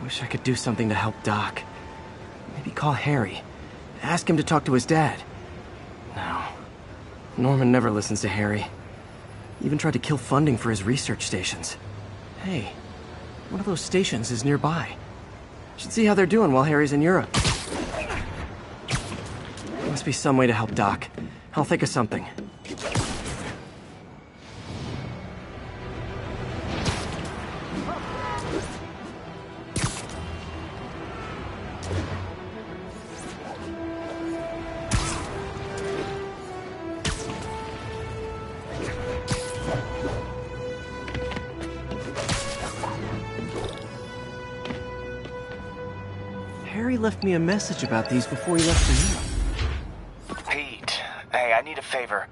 Wish I could do something to help Doc. Maybe call Harry. Ask him to talk to his dad. No. Norman never listens to Harry. Even tried to kill funding for his research stations. Hey, one of those stations is nearby. Should see how they're doing while Harry's in Europe. Must be some way to help Doc. I'll think of something. Harry left me a message about these before he left for Europe. Pete, hey, I need a favor.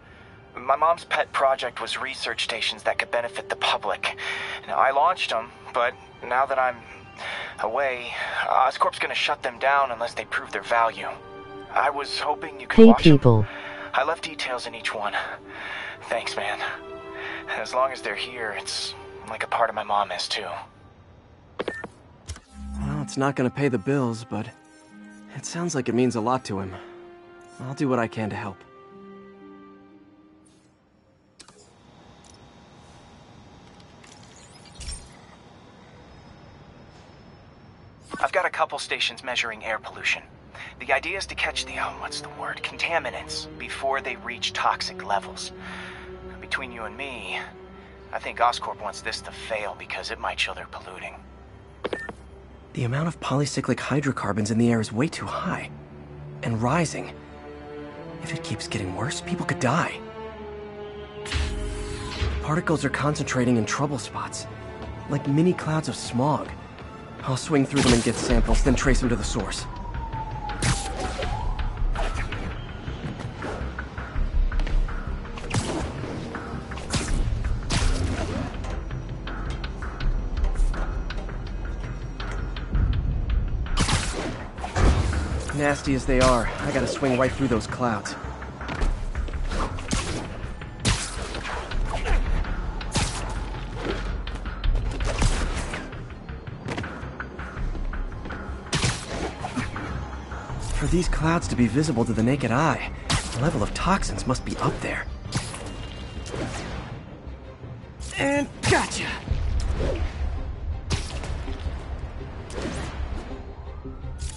My mom's pet project was research stations that could benefit the public. Now, I launched them, but now that I'm away, Oscorp's gonna shut them down unless they prove their value. I was hoping you could watch people. them. I left details in each one. Thanks, man. As long as they're here, it's like a part of my mom is, too. Well, it's not gonna pay the bills, but it sounds like it means a lot to him. I'll do what I can to help. I've got a couple stations measuring air pollution. The idea is to catch the, contaminants before they reach toxic levels. Between you and me, I think Oscorp wants this to fail because it might show they're polluting. The amount of polycyclic hydrocarbons in the air is way too high. And rising. If it keeps getting worse, people could die. Particles are concentrating in trouble spots, like mini clouds of smog. I'll swing through them and get samples, then trace them to the source. Nasty as they are, I gotta swing right through those clouds. For these clouds to be visible to the naked eye, the level of toxins must be up there. And gotcha!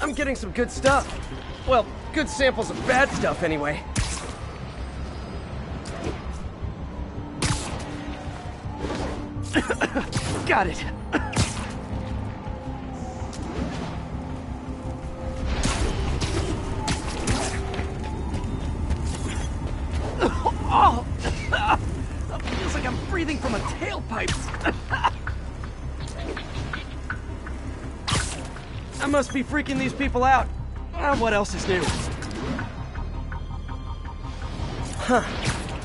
I'm getting some good stuff. Well, good samples of bad stuff, anyway. Got it. Oh! Feels like I'm breathing from a tailpipe. I must be freaking these people out. What else is new? Huh.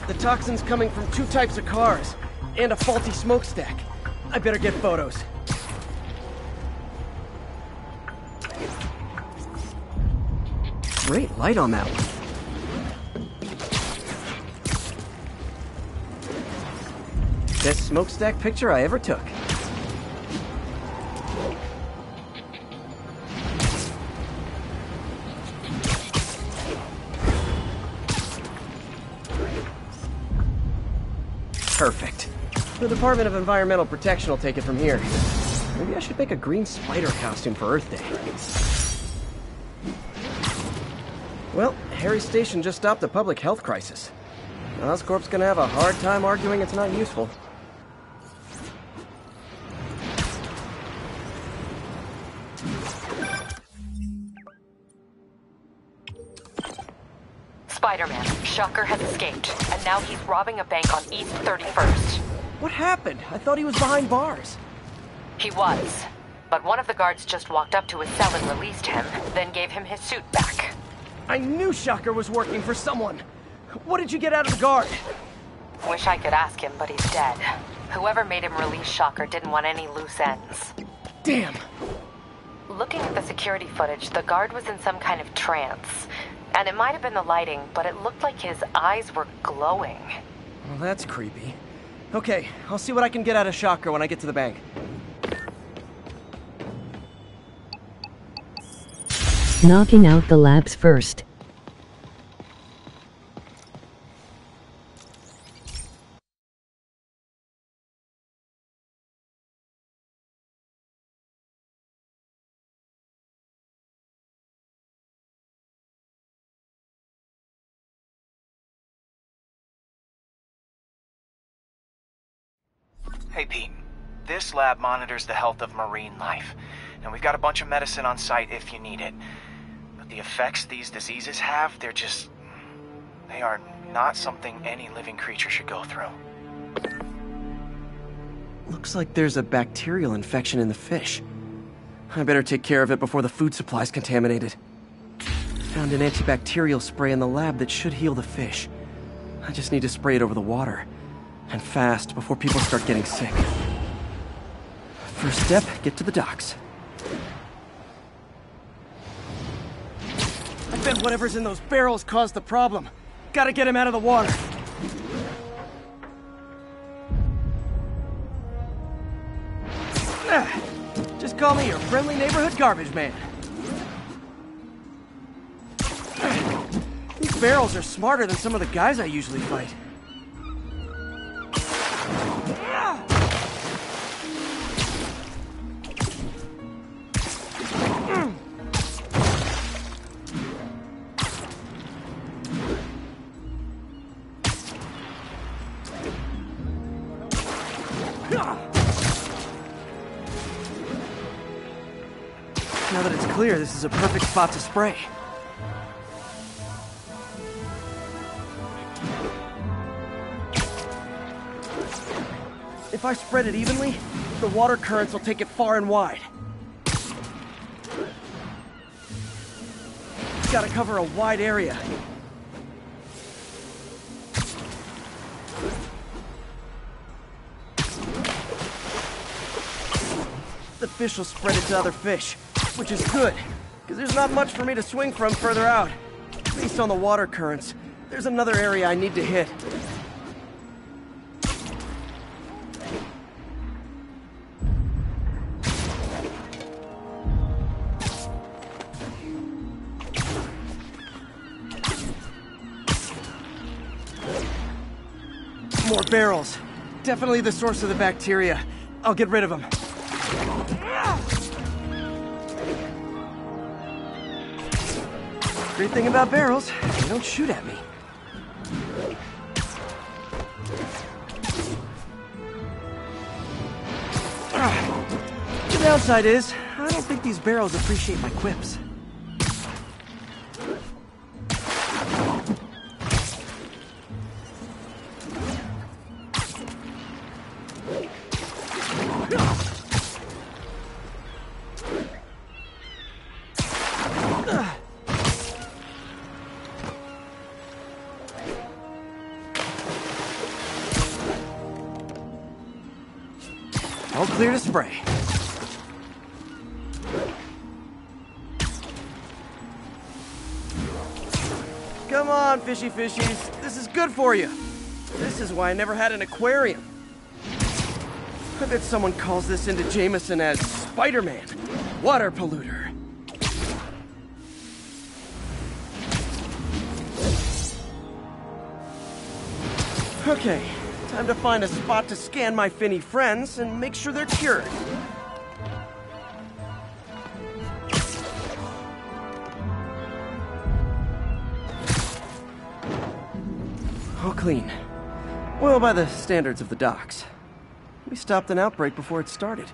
The toxin's coming from 2 types of cars, and a faulty smokestack. I better get photos. Great light on that one. Best smokestack picture I ever took. Perfect. The Department of Environmental Protection will take it from here. Maybe I should make a green spider costume for Earth Day. Well, Harry's station just stopped a public health crisis. Oscorp's gonna have a hard time arguing it's not useful. Spider-Man, Shocker has escaped, and now he's robbing a bank on East 31st. What happened? I thought he was behind bars. He was, but one of the guards just walked up to his cell and released him, then gave him his suit back. I knew Shocker was working for someone. What did you get out of the guard? Wish I could ask him, but he's dead. Whoever made him release Shocker didn't want any loose ends. Damn. Looking at the security footage, the guard was in some kind of trance. And it might have been the lighting, but it looked like his eyes were glowing. Well, that's creepy. Okay, I'll see what I can get out of Shocker when I get to the bank. Knocking out the labs first. Hey, Pete. This lab monitors the health of marine life. And we've got a bunch of medicine on site if you need it. But the effects these diseases have, they are not something any living creature should go through. Looks like there's a bacterial infection in the fish. I better take care of it before the food supply's contaminated. Found an antibacterial spray in the lab that should heal the fish. I just need to spray it over the water. And fast, before people start getting sick. First step, get to the docks. I bet whatever's in those barrels caused the problem. Gotta get him out of the water. Just call me your friendly neighborhood garbage man. These barrels are smarter than some of the guys I usually fight. Now that it's clear, this is a perfect spot to spray. If I spread it evenly, the water currents will take it far and wide. Gotta cover a wide area. The fish will spread it to other fish, which is good, because there's not much for me to swing from further out. Based on the water currents, there's another area I need to hit. More barrels. Definitely the source of the bacteria. I'll get rid of them. Great thing about barrels, they don't shoot at me. The downside is, I don't think these barrels appreciate my quips. All clear to spray. Come on, fishy fishies. This is good for you. This is why I never had an aquarium. I bet someone calls this into Jameson as Spider-Man, water polluter. Okay, time to find a spot to scan my finny friends and make sure they're cured. All clean. Well, by the standards of the docks. We stopped an outbreak before it started.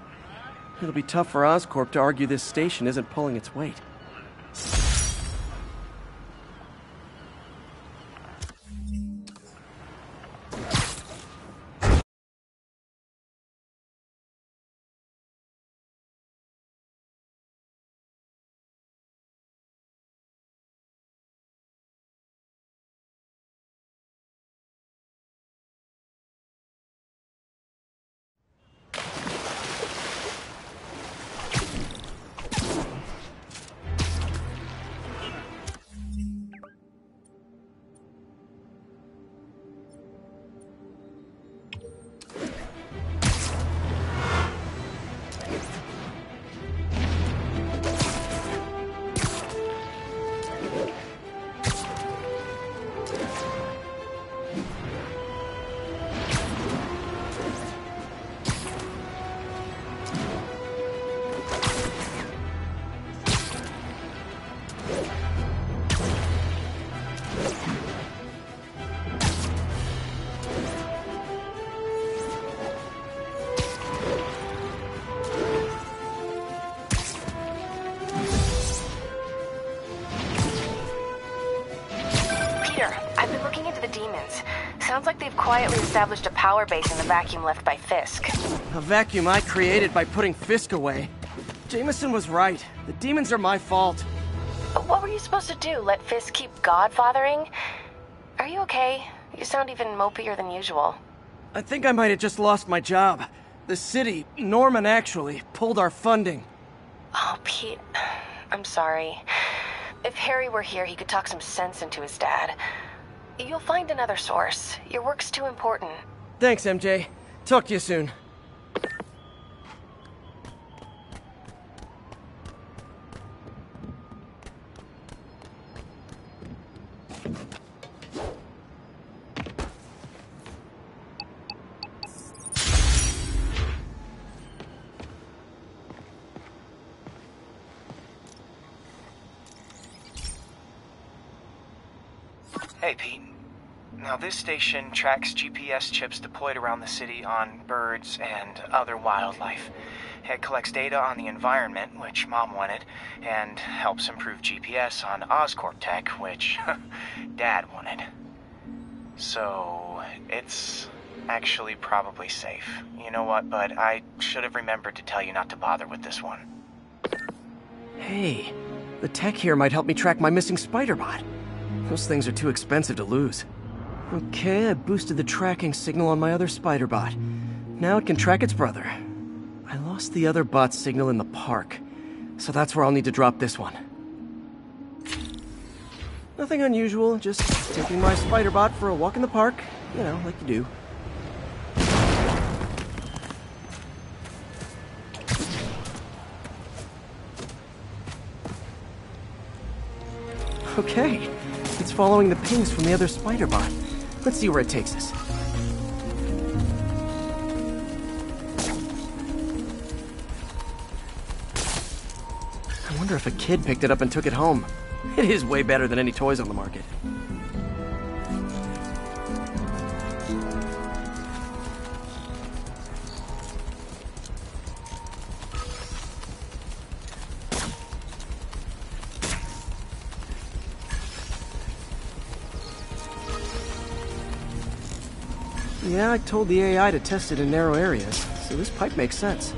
It'll be tough for Oscorp to argue this station isn't pulling its weight. Sounds like they've quietly established a power base in the vacuum left by Fisk. A vacuum I created by putting Fisk away. Jameson was right. The demons are my fault. What were you supposed to do? Let Fisk keep godfathering? Are you okay? You sound even mopier than usual. I think I might have just lost my job. The city, Norman actually, pulled our funding. Oh, Pete, I'm sorry. If Harry were here, he could talk some sense into his dad. You'll find another source. Your work's too important. Thanks, MJ. Talk to you soon. Hey, Pete. Now, this station tracks GPS chips deployed around the city on birds and other wildlife. It collects data on the environment, which Mom wanted, and helps improve GPS on Oscorp tech, which Dad wanted. So, it's actually probably safe. You know what, bud? I should have remembered to tell you not to bother with this one. Hey, the tech here might help me track my missing Spiderbot. Those things are too expensive to lose. Okay, I boosted the tracking signal on my other Spiderbot. Now it can track its brother. I lost the other bot's signal in the park, so that's where I'll need to drop this one. Nothing unusual, just taking my Spiderbot for a walk in the park, you know, like you do. Okay, it's following the pings from the other Spiderbot. Let's see where it takes us. I wonder if a kid picked it up and took it home. It is way better than any toys on the market. Yeah, I told the AI to test it in narrow areas, so this pipe makes sense.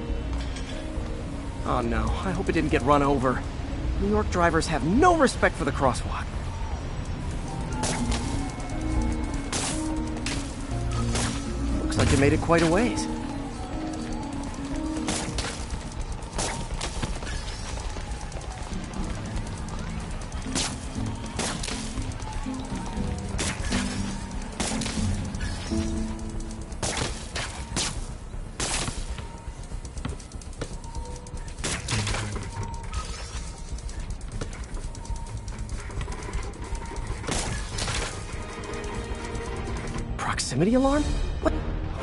Oh no, I hope it didn't get run over. New York drivers have no respect for the crosswalk. Looks like it made it quite a ways. Proximity alarm? What?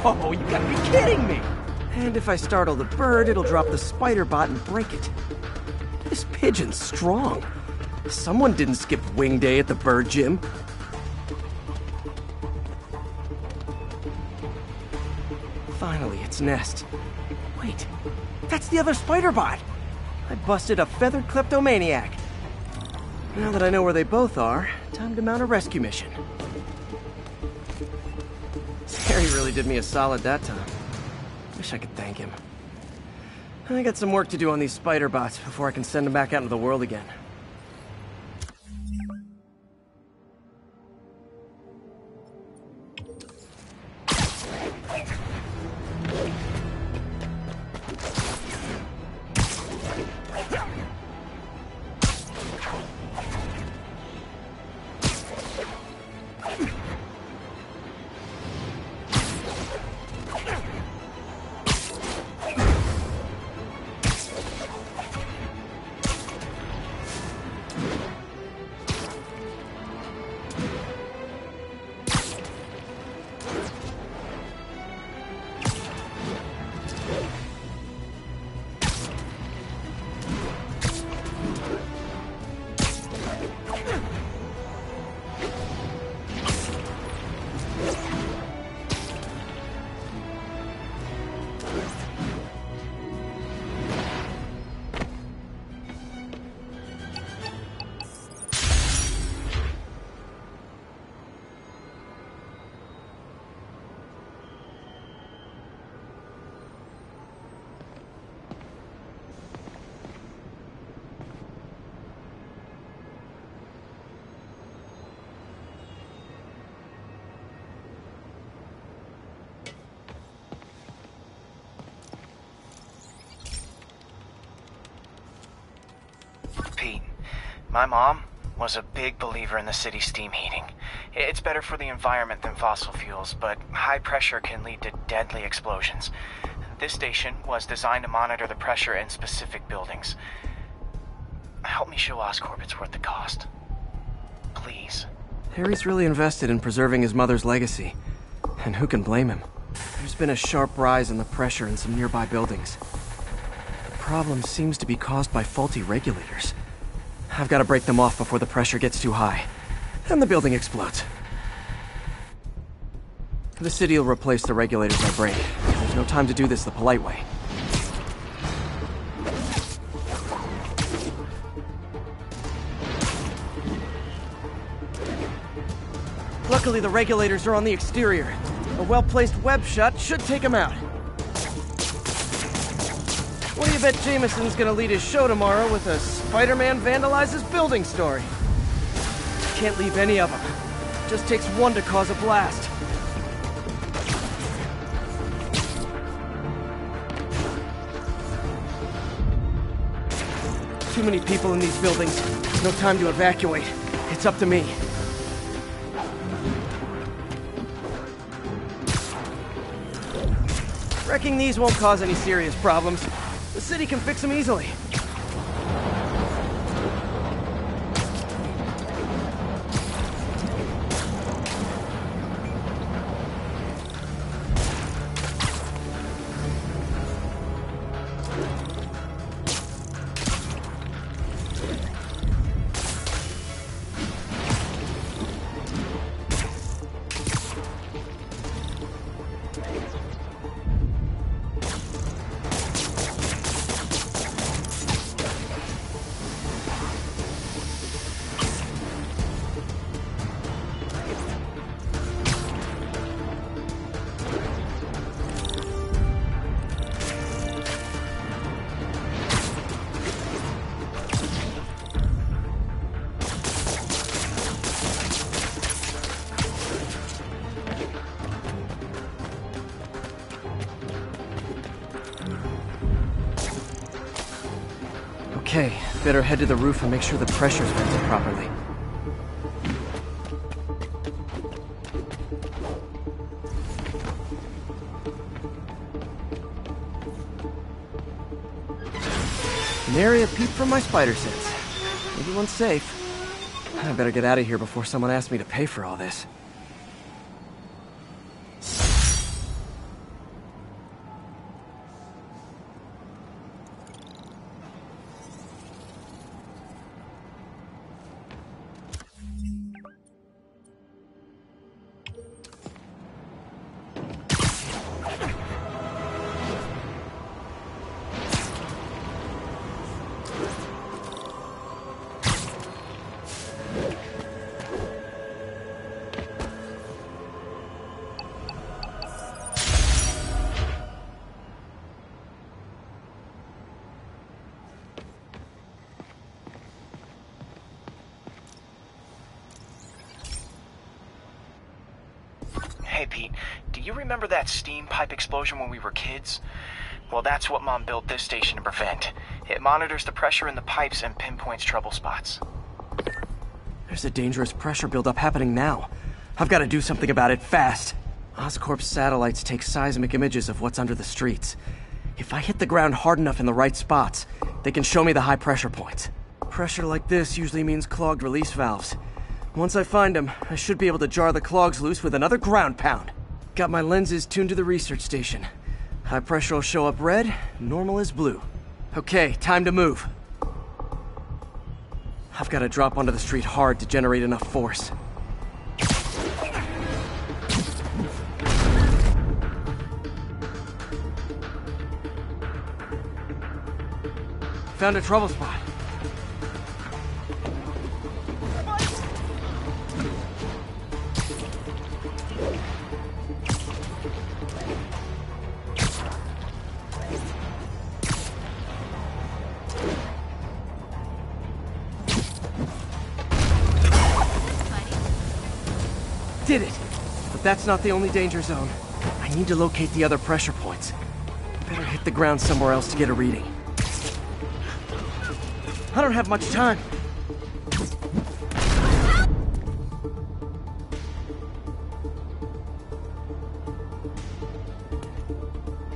Oh, you gotta be kidding me! And if I startle the bird, it'll drop the Spiderbot and break it. This pigeon's strong. Someone didn't skip wing day at the bird gym. Finally, its nest. Wait, that's the other Spiderbot! I busted a feathered kleptomaniac. Now that I know where they both are, time to mount a rescue mission. Harry really did me a solid that time. Wish I could thank him. I got some work to do on these Spiderbots before I can send them back out into the world again. Pete, my mom was a big believer in the city's steam heating. It's better for the environment than fossil fuels, but high pressure can lead to deadly explosions. This station was designed to monitor the pressure in specific buildings. Help me show Oscorp it's worth the cost. Please. Harry's really invested in preserving his mother's legacy. And who can blame him? There's been a sharp rise in the pressure in some nearby buildings. The problem seems to be caused by faulty regulators. I've got to break them off before the pressure gets too high. And the building explodes. The city will replace the regulators I break. There's no time to do this the polite way. Luckily, the regulators are on the exterior. A well-placed web shot should take them out. What do you bet Jameson's gonna lead his show tomorrow with a Spider-Man vandalizes building story? Can't leave any of them. Just takes one to cause a blast. Too many people in these buildings. No time to evacuate. It's up to me. Wrecking these won't cause any serious problems. The city can fix them easily. Okay, better head to the roof and make sure the pressure's vented properly. Nary a peep from my spider sense. Everyone's safe. I better get out of here before someone asks me to pay for all this. Hey, Pete, do you remember that steam pipe explosion when we were kids? Well, that's what Mom built this station to prevent. It monitors the pressure in the pipes and pinpoints trouble spots. There's a dangerous pressure buildup happening now. I've got to do something about it fast. Oscorp's satellites take seismic images of what's under the streets. If I hit the ground hard enough in the right spots, they can show me the high pressure points. Pressure like this usually means clogged release valves. Once I find them, I should be able to jar the clogs loose with another ground pound. Got my lenses tuned to the research station. High pressure will show up red, normal is blue. Okay, time to move. I've got to drop onto the street hard to generate enough force. Found a trouble spot. Did it! But that's not the only danger zone. I need to locate the other pressure points. Better hit the ground somewhere else to get a reading. I don't have much time.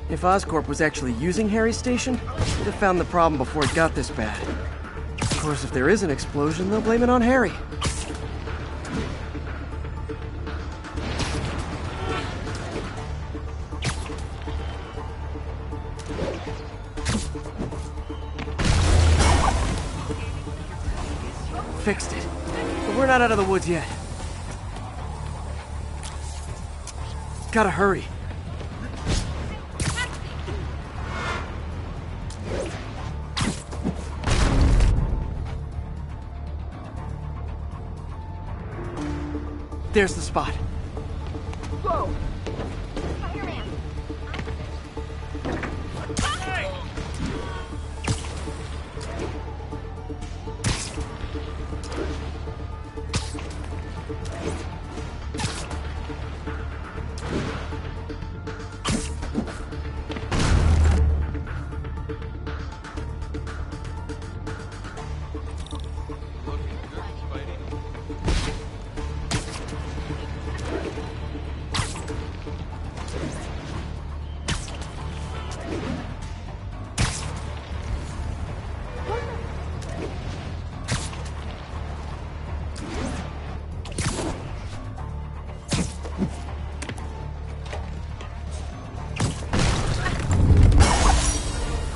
If Oscorp was actually using Harry's station, they'd have found the problem before it got this bad. Of course, if there is an explosion, they'll blame it on Harry. Fixed it. But we're not out of the woods yet. Gotta hurry. There's the spot. Whoa!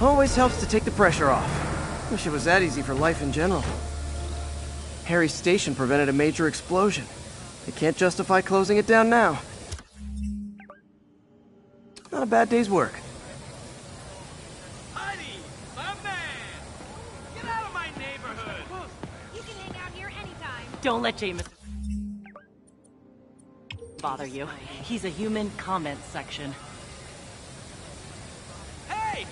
Always helps to take the pressure off. Wish it was that easy for life in general. Harry's station prevented a major explosion. They can't justify closing it down now. Not a bad day's work. Heidi, my man! Get out of my neighborhood! You can hang out here anytime. Don't let Jameson bother you. He's a human comment section. Hey!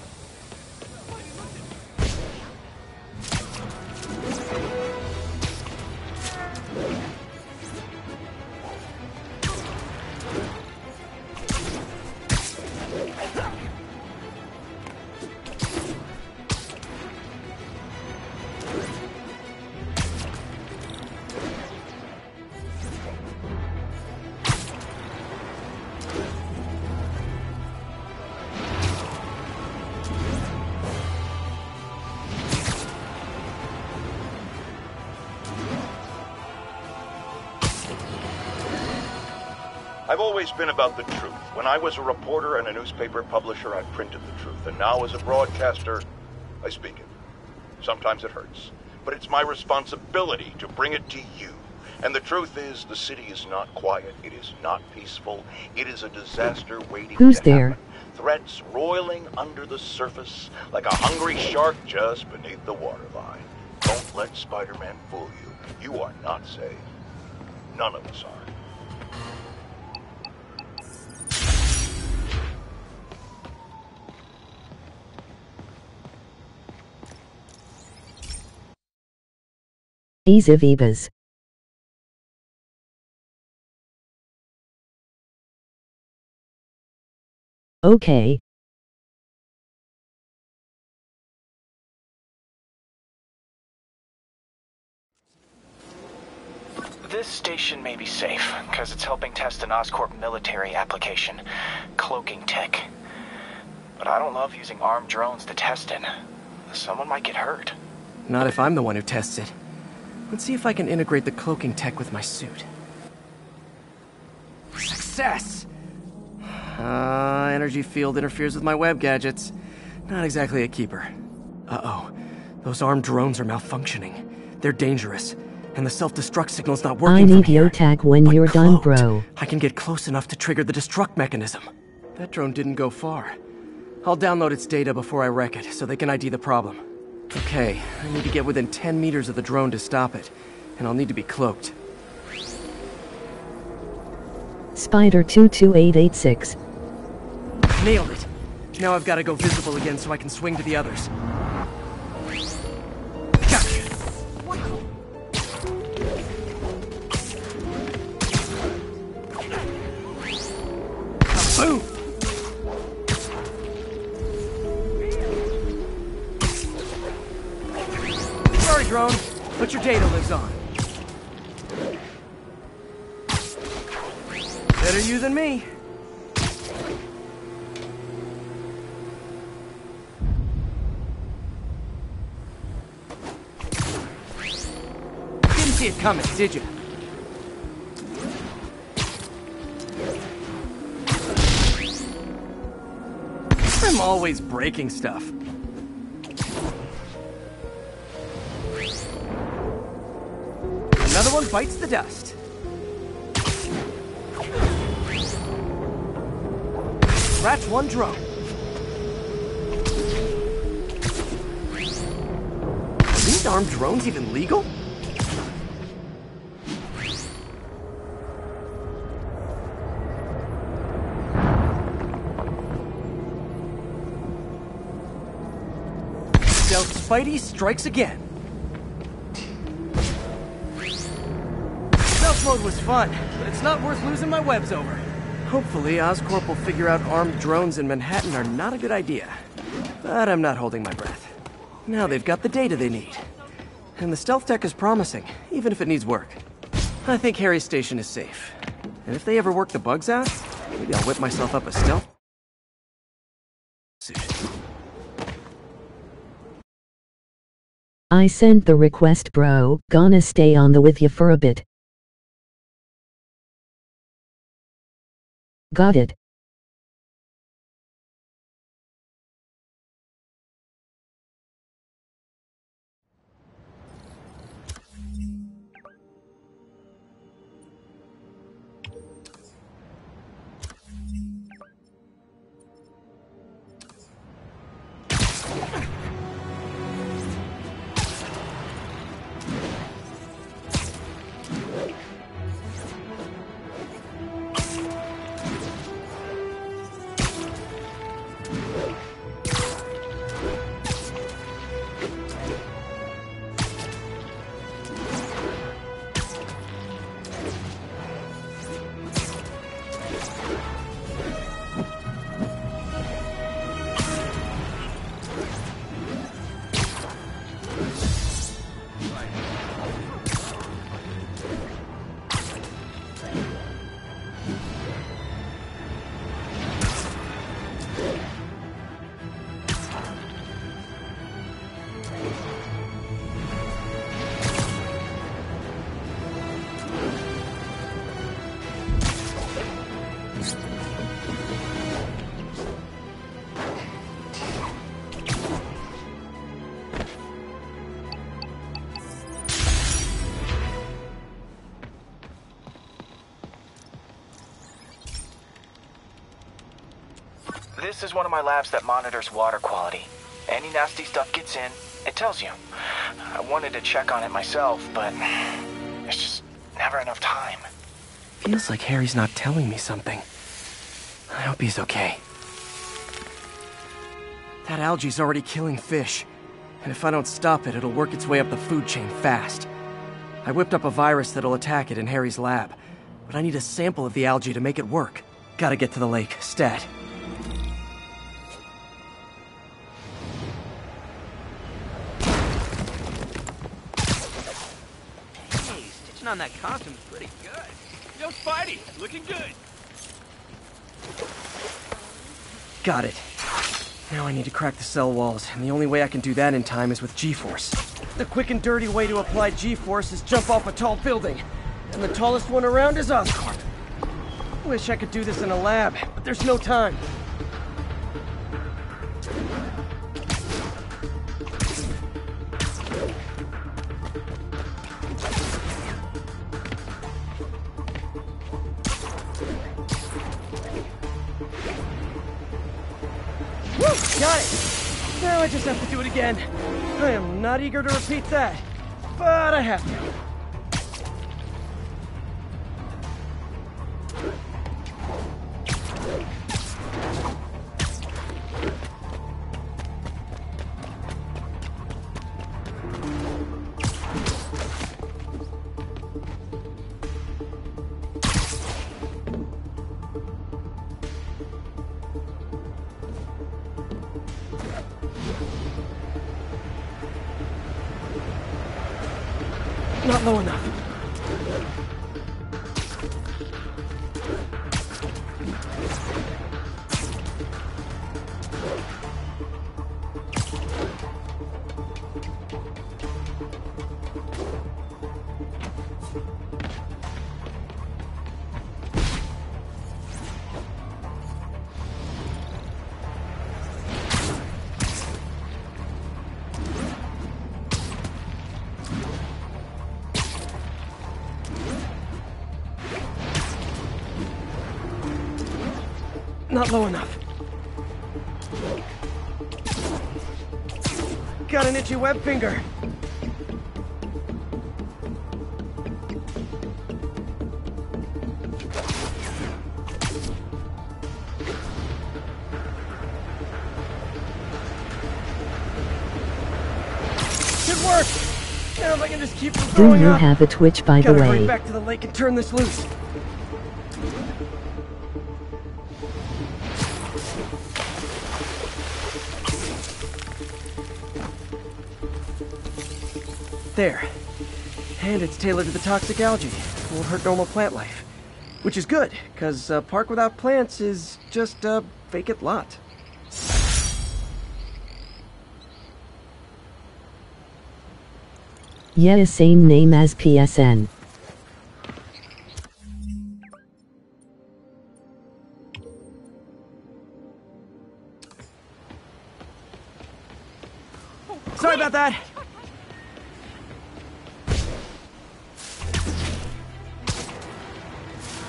I've always been about the truth. When I was a reporter and a newspaper publisher, I printed the truth. And now as a broadcaster, I speak it. Sometimes it hurts. But it's my responsibility to bring it to you. And the truth is, the city is not quiet. It is not peaceful. It is a disaster waiting Who's to there? happen. Threats roiling under the surface like a hungry shark just beneath the waterline. Don't let Spider-Man fool you. You are not safe. None of us are. Ease of Evas. Okay. This station may be safe, because it's helping test an Oscorp military application, cloaking tech. But I don't love using armed drones to test it. Someone might get hurt. Not if I'm the one who tests it. Let's see if I can integrate the cloaking tech with my suit. Success! Energy field interferes with my web gadgets. Not exactly a keeper. Uh-oh. Those armed drones are malfunctioning. They're dangerous. And the self-destruct signal's not working. I need from here. your tag when But you're done, cloaked, bro. I can get close enough to trigger the destruct mechanism. That drone didn't go far. I'll download its data before I wreck it, so they can ID the problem. Okay, I need to get within 10 meters of the drone to stop it. And I'll need to be cloaked. Spider 22886. Nailed it! Now I've got to go visible again so I can swing to the others. Gotcha! Boom! drone, but your data lives on. Better you than me. Didn't see it coming, did you? I'm always breaking stuff. Another one bites the dust. Scratch one drone. Are these armed drones even legal? Stealth Spidey strikes again. Stealth mode was fun, but it's not worth losing my webs over. Hopefully, Oscorp will figure out armed drones in Manhattan are not a good idea. But I'm not holding my breath. Now they've got the data they need. And the stealth tech is promising, even if it needs work. I think Harry's station is safe. And if they ever work the bugs out, maybe I'll whip myself up a stealth suit. I sent the request, bro. Gonna stay on the with ya for a bit. Got it. This is one of my labs that monitors water quality. Any nasty stuff gets in, it tells you. I wanted to check on it myself, but there's just never enough time. Feels like Harry's not telling me something. I hope he's okay. That algae's already killing fish. And if I don't stop it, it'll work its way up the food chain fast. I whipped up a virus that'll attack it in Harry's lab. But I need a sample of the algae to make it work. Gotta get to the lake, stat. Hey, stitching on that costume's pretty good. Yo, Spidey, looking good. Got it. Now I need to crack the cell walls, and the only way I can do that in time is with G-Force. The quick and dirty way to apply G-Force is jump off a tall building. And the tallest one around is Oscorp. Wish I could do this in a lab, but there's no time. Woo! Got it! Now I just have to do it again. I am not eager to repeat that, but I have to. Not low enough. Not low enough. Got an itchy web finger. Should work. Now if I can just keep from Do throwing you up. have a Twitch, by the Gotta hurry way? back to the lake and turn this loose. There. And it's tailored to the toxic algae. Won't hurt normal plant life. Which is good, because a park without plants is just a vacant lot. Yeah, same name as PSN. Sorry about that.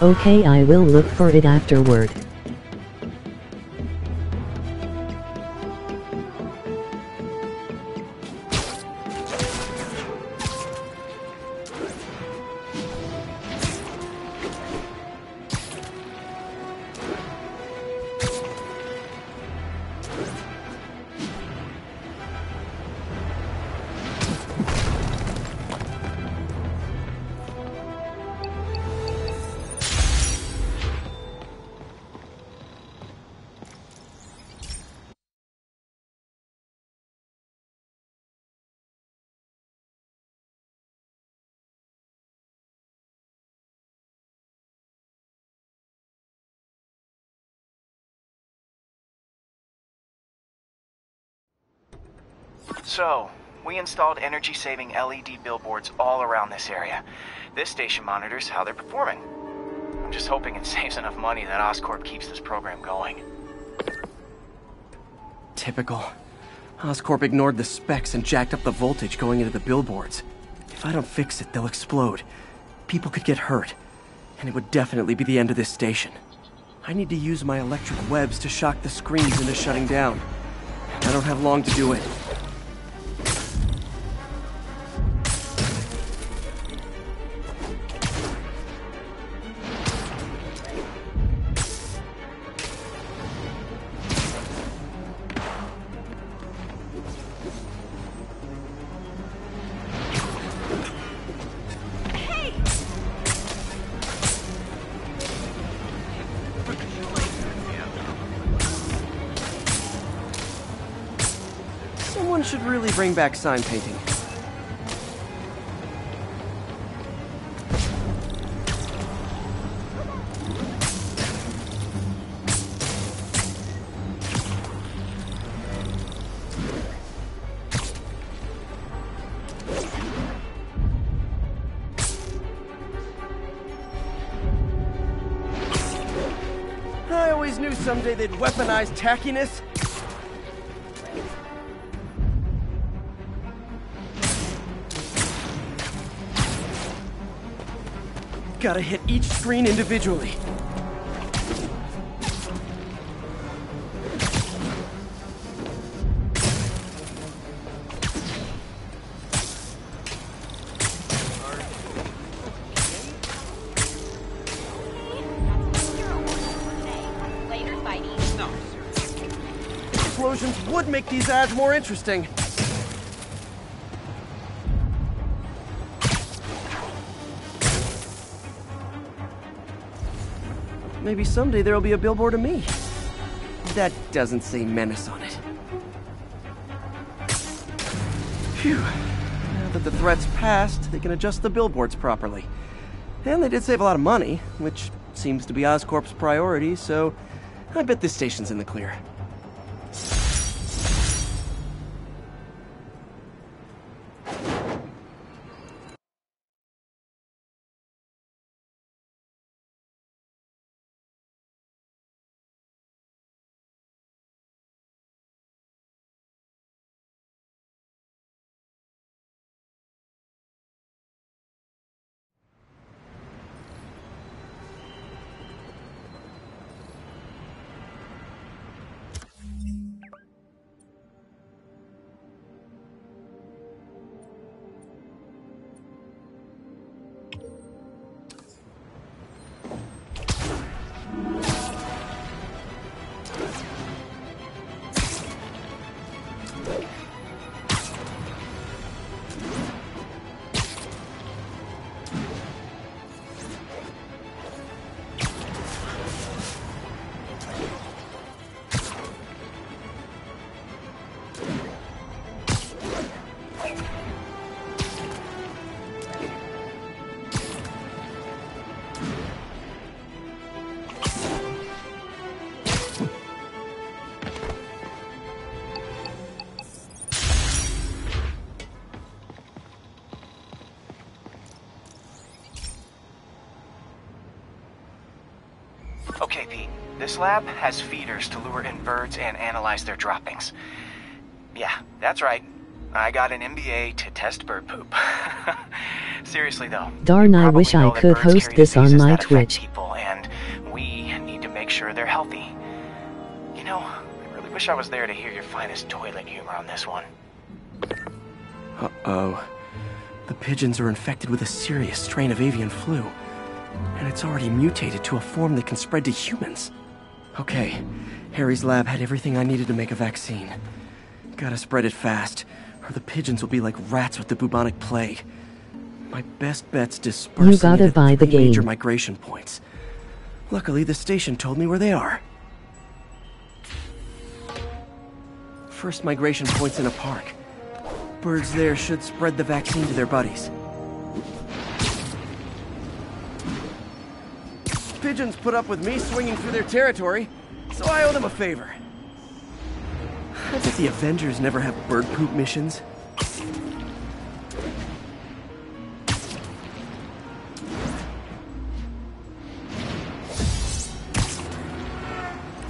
Okay, I will look for it afterward. So, we installed energy-saving LED billboards all around this area. This station monitors how they're performing. I'm just hoping it saves enough money that Oscorp keeps this program going. Typical. Oscorp ignored the specs and jacked up the voltage going into the billboards. If I don't fix it, they'll explode. People could get hurt. And it would definitely be the end of this station. I need to use my electric webs to shock the screens into shutting down. I don't have long to do it. Someone should really bring back sign painting. I always knew someday they'd weaponize tackiness. Gotta hit each screen individually. Later, Spidey. No, Explosions would make these ads more interesting. Maybe someday there'll be a billboard of me. That doesn't say menace on it. Phew. Now Now that the threat's passed, they can adjust the billboards properly. And they did save a lot of money, which seems to be Oscorp's priority, so I bet this station's in the clear. Okay, Pete. This lab has feeders to lure in birds and analyze their droppings. Yeah, that's right. I got an MBA to test bird poop. Seriously, though. Darn, I probably wish I know that could birds host carry this on diseases my that affect Twitch. people, and we need to make sure they're healthy. You know, I really wish I was there to hear your finest toilet humor on this one. Uh-oh. The pigeons are infected with a serious strain of avian flu. And it's already mutated to a form that can spread to humans. Okay, Harry's lab had everything I needed to make a vaccine. Gotta spread it fast, or the pigeons will be like rats with the bubonic plague. My best bet's dispersing You gotta it buy at the 3 major game. migration points. Luckily, the station told me where they are. First migration point's in a park. Birds there should spread the vaccine to their buddies. Pigeons put up with me swinging through their territory, so I owe them a favor. I bet the Avengers never have bird poop missions.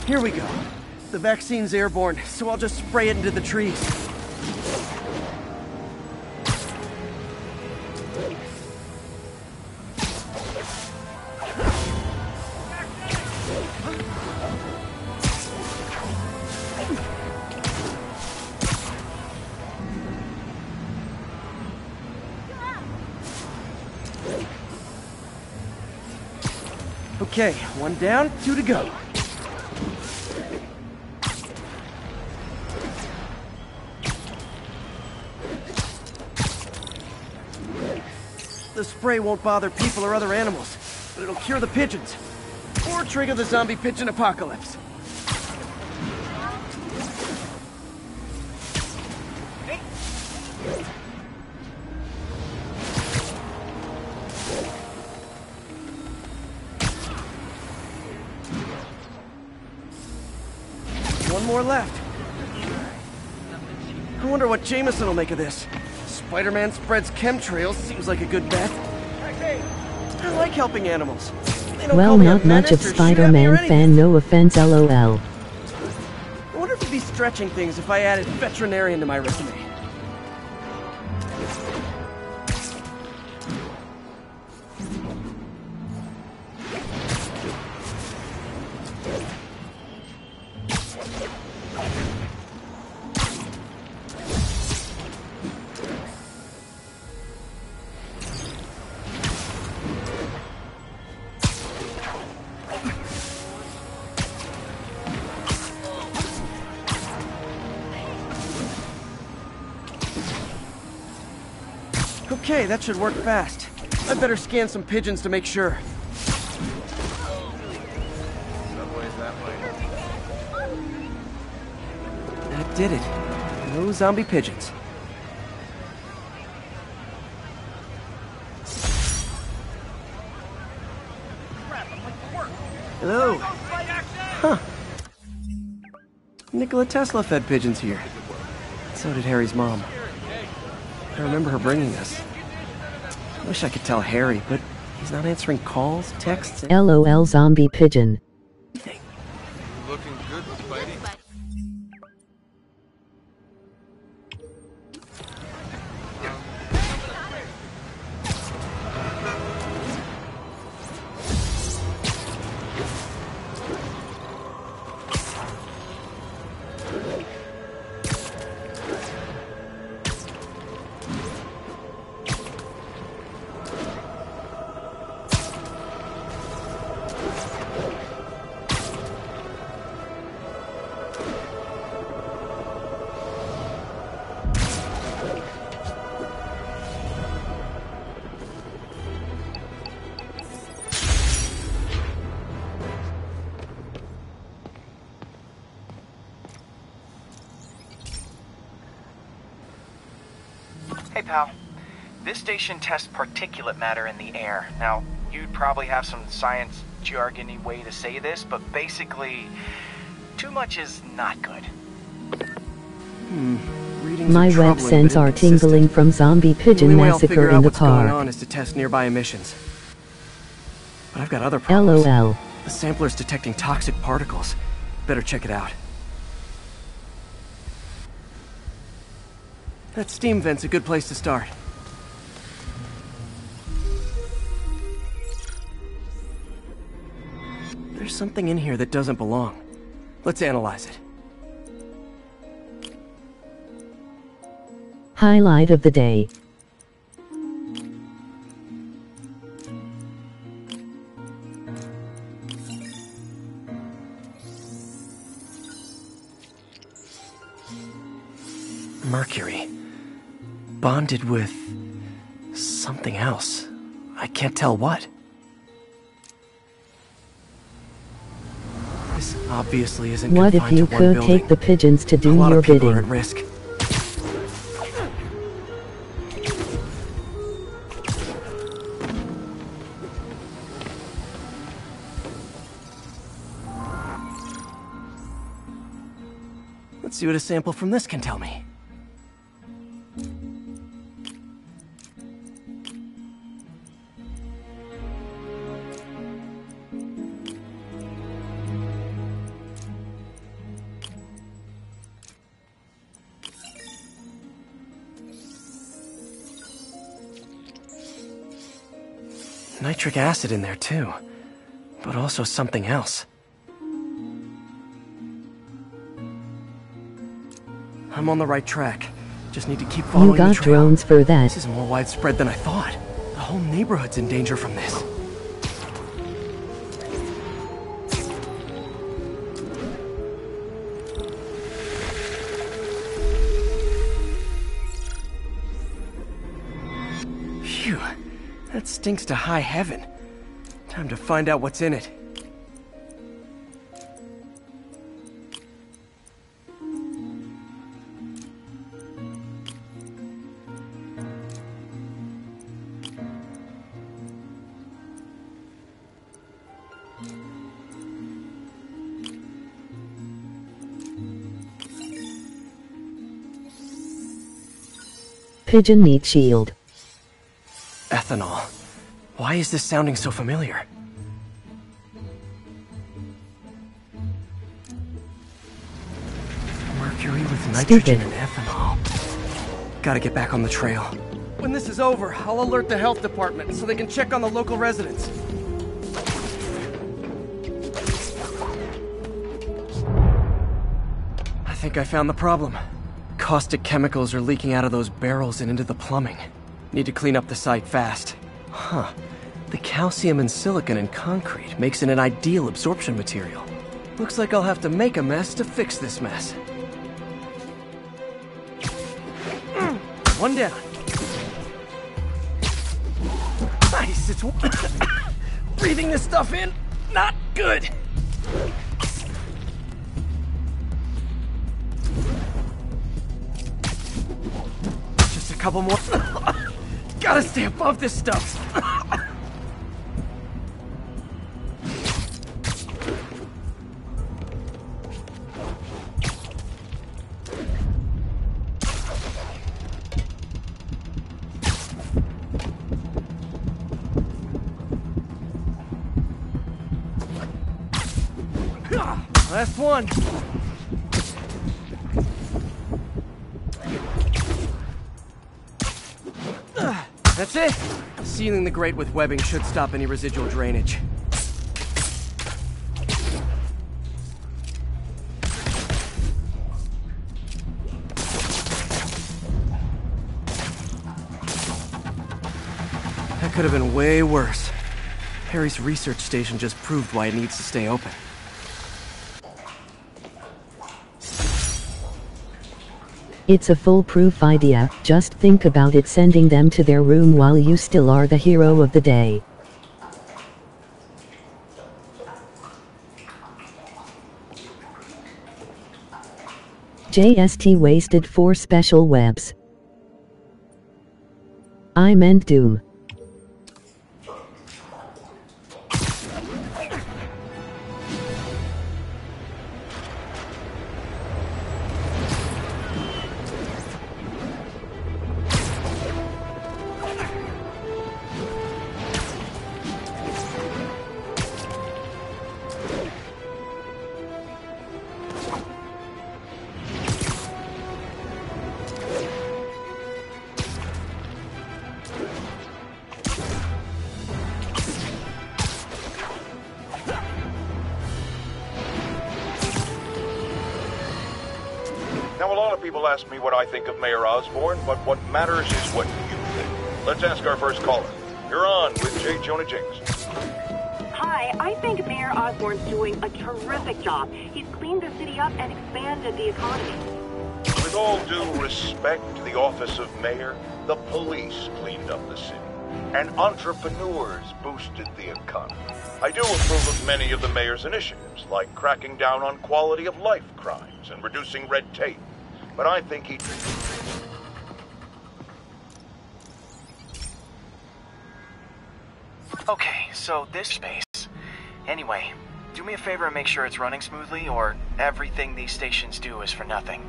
Here we go. The vaccine's airborne, so I'll just spray it into the trees. Okay, 1 down, 2 to go. The spray won't bother people or other animals, but it'll cure the pigeons. Or trigger the zombie pigeon apocalypse. One more left. I wonder what Jameson will make of this. Spider-Man spreads chemtrails, seems like a good bet. I like helping animals. They don't Well, call me a not much of menace or shoot at me or Spider-Man anything. fan, no offense, lol. I wonder if it'd be stretching things if I added veterinarian to my resume. Okay, that should work fast. I better scan some pigeons to make sure. That did it. No zombie pigeons. Hello. Huh. Nikola Tesla fed pigeons here. So did Harry's mom. I remember her bringing us. I wish I could tell Harry, but he's not answering calls, texts, LOL zombie pigeon. Looking good, Spidey. Hey, pal. This station tests particulate matter in the air. Now, you'd probably have some science jargony way to say this, but basically, too much is not good. My web sense are tingling from zombie pigeon massacre in the what's going car. on is to test nearby emissions. But I've got other problems. LOL. The sampler's detecting toxic particles. Better check it out. That steam vent's a good place to start. There's something in here that doesn't belong. Let's analyze it. Highlight of the day. Mercury. Bonded with something else. I can't tell what. This obviously isn't What if confined you to one could building. take the pigeons to do A lot your of people are bidding? at risk. Let's see what a sample from this can tell me. Nitric acid in there too, but also something else. I'm on the right track. Just need to keep following You got the trail. drones for that. This is more widespread than I thought. The whole neighborhood's in danger from this. Phew. That stinks to high heaven. Time to find out what's in it. Pigeon meat shield. Ethanol. Why is this sounding so familiar? Mercury with nitrogen Stupid. and ethanol. Gotta get back on the trail. When this is over, I'll alert the health department so they can check on the local residents. I think I found the problem. Caustic chemicals are leaking out of those barrels and into the plumbing. Need to clean up the site fast. Huh. The calcium and silicon in concrete makes it an ideal absorption material. Looks like I'll have to make a mess to fix this mess. One down. Nice, it's... Breathing this stuff in, not good. Just a couple more. Gotta stay above this stuff. Last one. That's it. Sealing the grate with webbing should stop any residual drainage. That could have been way worse. Harry's research station just proved why it needs to stay open. It's a foolproof idea, just think about it, sending them to their room while you still are the hero of the day. JST wasted 4 special webs. I meant Doom. Now, a lot of people ask me what I think of Mayor Osborn, but what matters is what you think. Let's ask our first caller. You're on with J. Jonah James. Hi, I think Mayor Osborn's doing a terrific job. He's cleaned the city up and expanded the economy. With all due respect to the office of mayor, the police cleaned up the city, and entrepreneurs boosted the economy. I do approve of many of the mayor's initiatives, like cracking down on quality of life crimes and reducing red tape. But I think he... Okay, so this space. Anyway, do me a favor and make sure it's running smoothly, or everything these stations do is for nothing.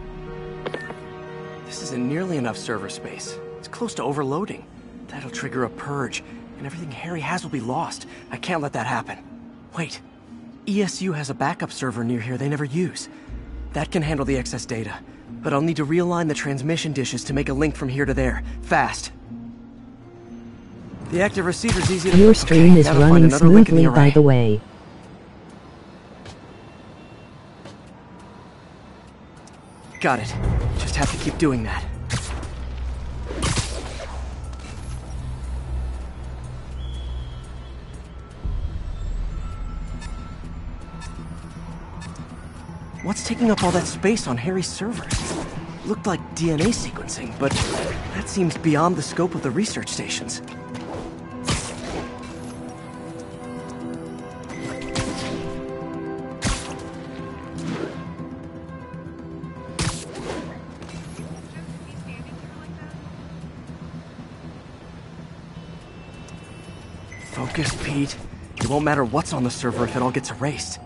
This isn't nearly enough server space. It's close to overloading. That'll trigger a purge, and everything Harry has will be lost. I can't let that happen. Wait. ESU has a backup server near here they never use. That can handle the excess data, but I'll need to realign the transmission dishes to make a link from here to there. Fast. The active receiver's easy to... Your stream is gotta find running another link in smoothly, the by array. the way. Got it. Just have to keep doing that. What's taking up all that space on Harry's servers? Looked like DNA sequencing, but that seems beyond the scope of the research stations. Focus, Pete. It won't matter what's on the server if it all gets erased.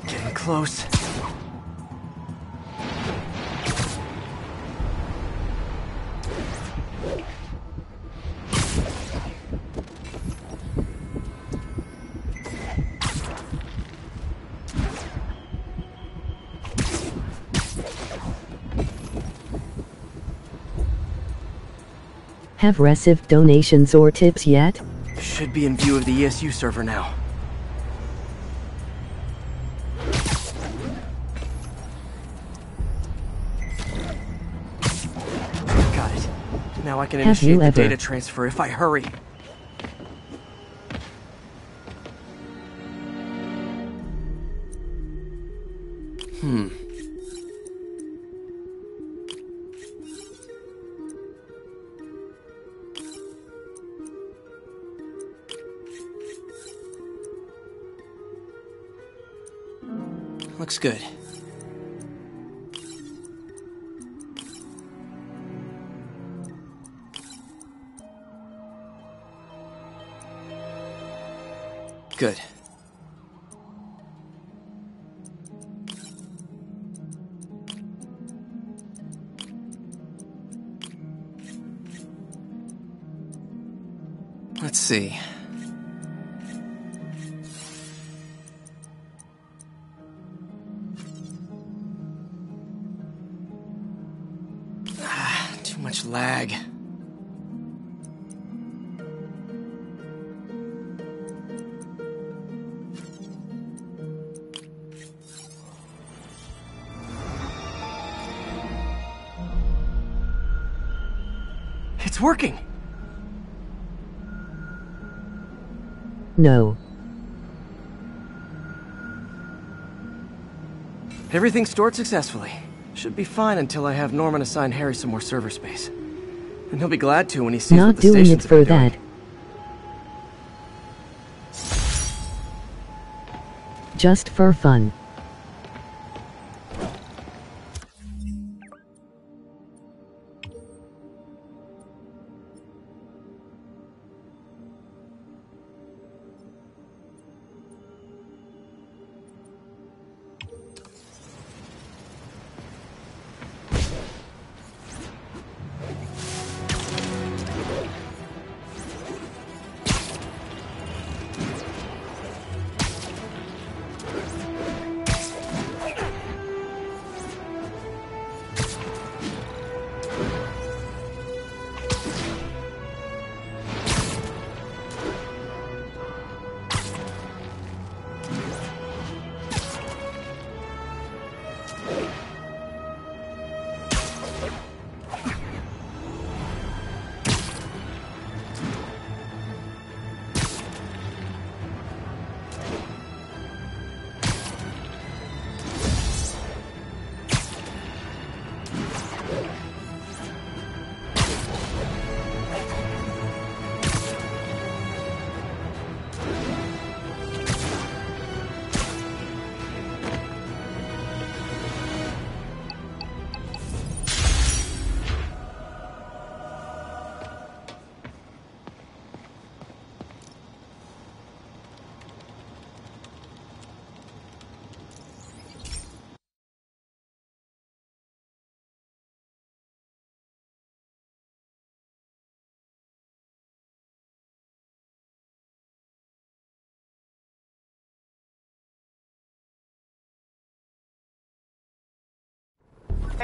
Getting close. Have received donations or tips yet? Should be in view of the ESU server now. Got it. Now I can Have you initiate the ever- data transfer if I hurry. Looks good. Good. see. Too much lag. It's working! No. Everything's stored successfully. Should be fine until I have Norman assign Harry some more server space. And he'll be glad to when he sees Not what the doing it stations for have been doing. that. Just for fun.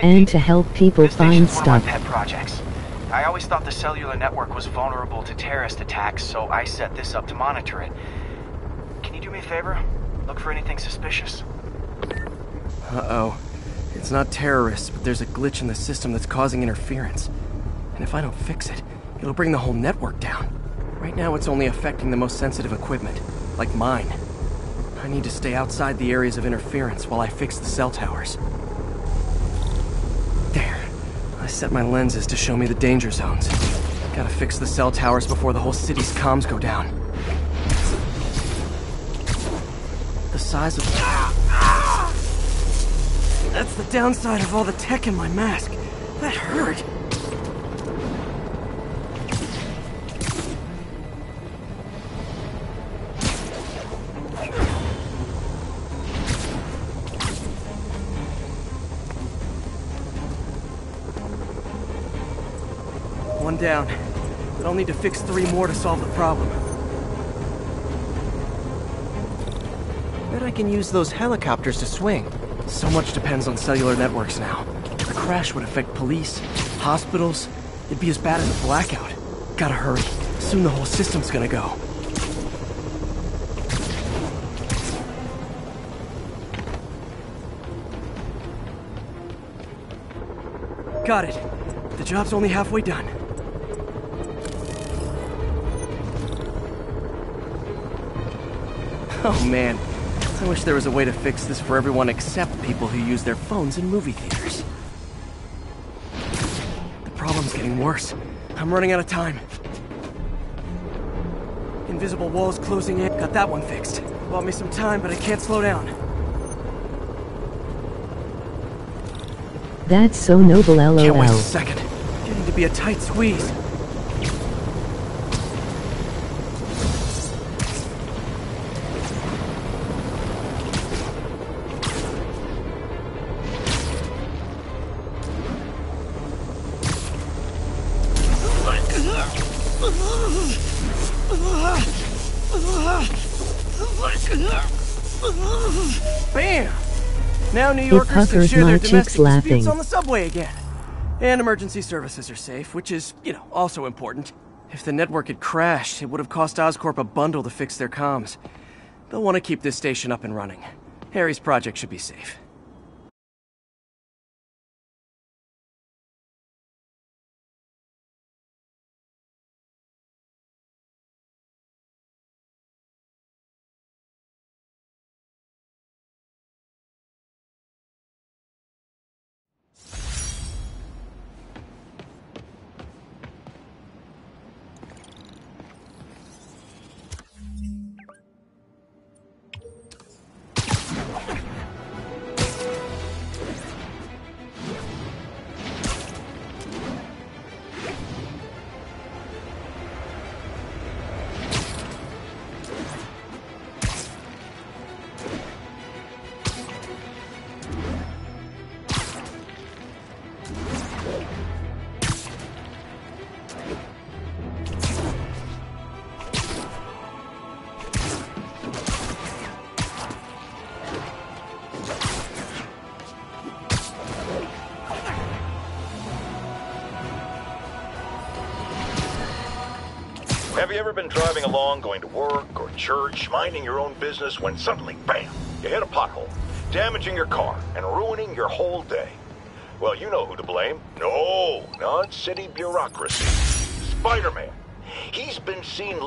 And to help people This find station's one of stuff. my pet projects. I always thought the cellular network was vulnerable to terrorist attacks, so I set this up to monitor it. Can you do me a favor? Look for anything suspicious. Uh-oh. It's not terrorists, but there's a glitch in the system that's causing interference. And if I don't fix it, it'll bring the whole network down. Right now it's only affecting the most sensitive equipment, like mine. I need to stay outside the areas of interference while I fix the cell towers. There. I set my lenses to show me the danger zones. Gotta fix the cell towers before the whole city's comms go down. The size of... That's the downside of all the tech in my mask. That hurt. One down, but I'll need to fix 3 more to solve the problem. Bet I can use those helicopters to swing. So much depends on cellular networks now. A crash would affect police, hospitals. It'd be as bad as a blackout. Gotta hurry. Soon the whole system's gonna go. Got it. The job's only halfway done. Oh man, I wish there was a way to fix this for everyone except people who use their phones in movie theaters. The problem's getting worse. I'm running out of time. Invisible walls closing in. Got that one fixed. Bought me some time, but I can't slow down. That's so noble, LOL. Can't waste a second. Getting to be a tight squeeze. Bam! Now New Yorkers can puckers share my their cheeks domestic laughing. disputes on the subway again. And emergency services are safe, which is, also important. If the network had crashed, it would have cost Oscorp a bundle to fix their comms. They'll want to keep this station up and running. Harry's project should be safe. Have you ever been driving along, going to work or church, minding your own business, when suddenly, bam, you hit a pothole, damaging your car and ruining your whole day? Well, you know who to blame. No, not city bureaucracy. Spider-Man. He's been seen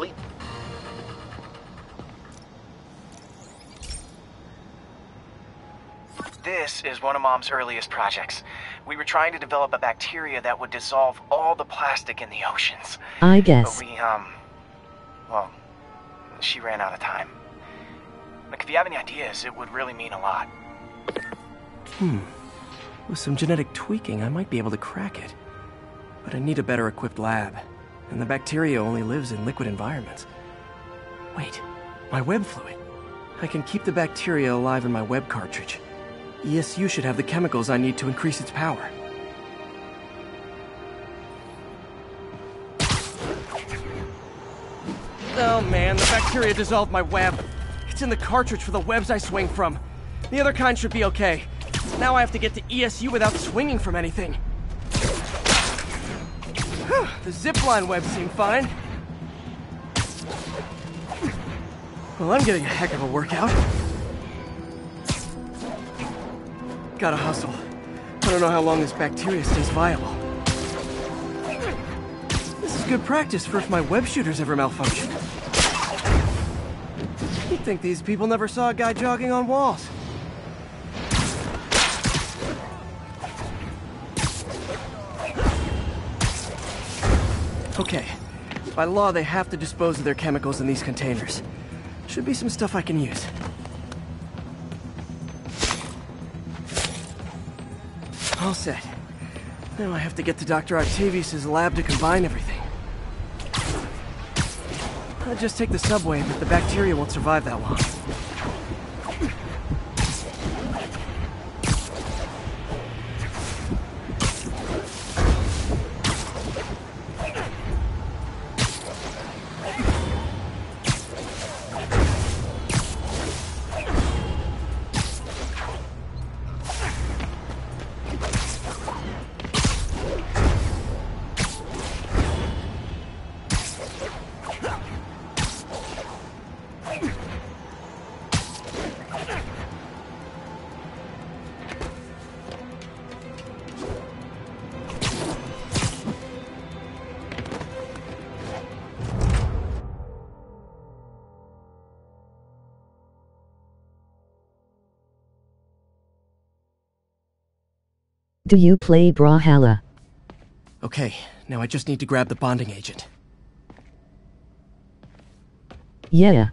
This is one of Mom's earliest projects. We were trying to develop a bacteria that would dissolve all the plastic in the oceans. I guess. But well, she ran out of time. Look, if you have any ideas, it would really mean a lot. With some genetic tweaking, I might be able to crack it. But I need a better equipped lab. And the bacteria only lives in liquid environments. Wait, my web fluid. I can keep the bacteria alive in my web cartridge. ESU should have the chemicals I need to increase its power. Oh man, the bacteria dissolved my web. It's in the cartridge for the webs I swing from. The other kind should be okay. Now I have to get to ESU without swinging from anything. The zipline webs seem fine. Well, I'm getting a heck of a workout. Gotta hustle. I don't know how long this bacteria stays viable. This is good practice for if my web shooters ever malfunction. You'd think these people never saw a guy jogging on walls. Okay. By law, they have to dispose of their chemicals in these containers. Should be some stuff I can use. All set. Now I have to get to Dr. Octavius' lab to combine everything. I'll just take the subway, but the bacteria won't survive that long. Do you play Brawlhalla? Okay, now I just need to grab the bonding agent. Yeah.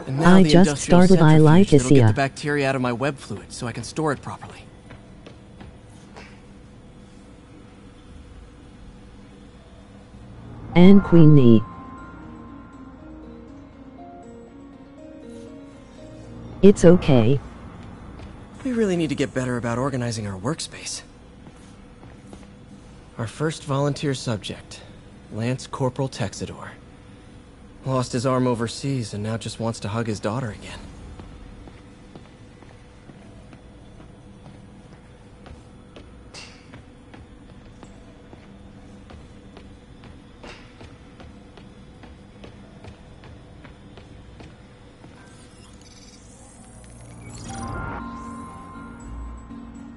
And now I the just industrial started I like centrifuge that'll get Isia. the bacteria out of my web fluid so I can store it properly. And Queenie. It's okay. We really need to get better about organizing our workspace. Our first volunteer subject, Lance Corporal Texador. Lost his arm overseas and now just wants to hug his daughter again.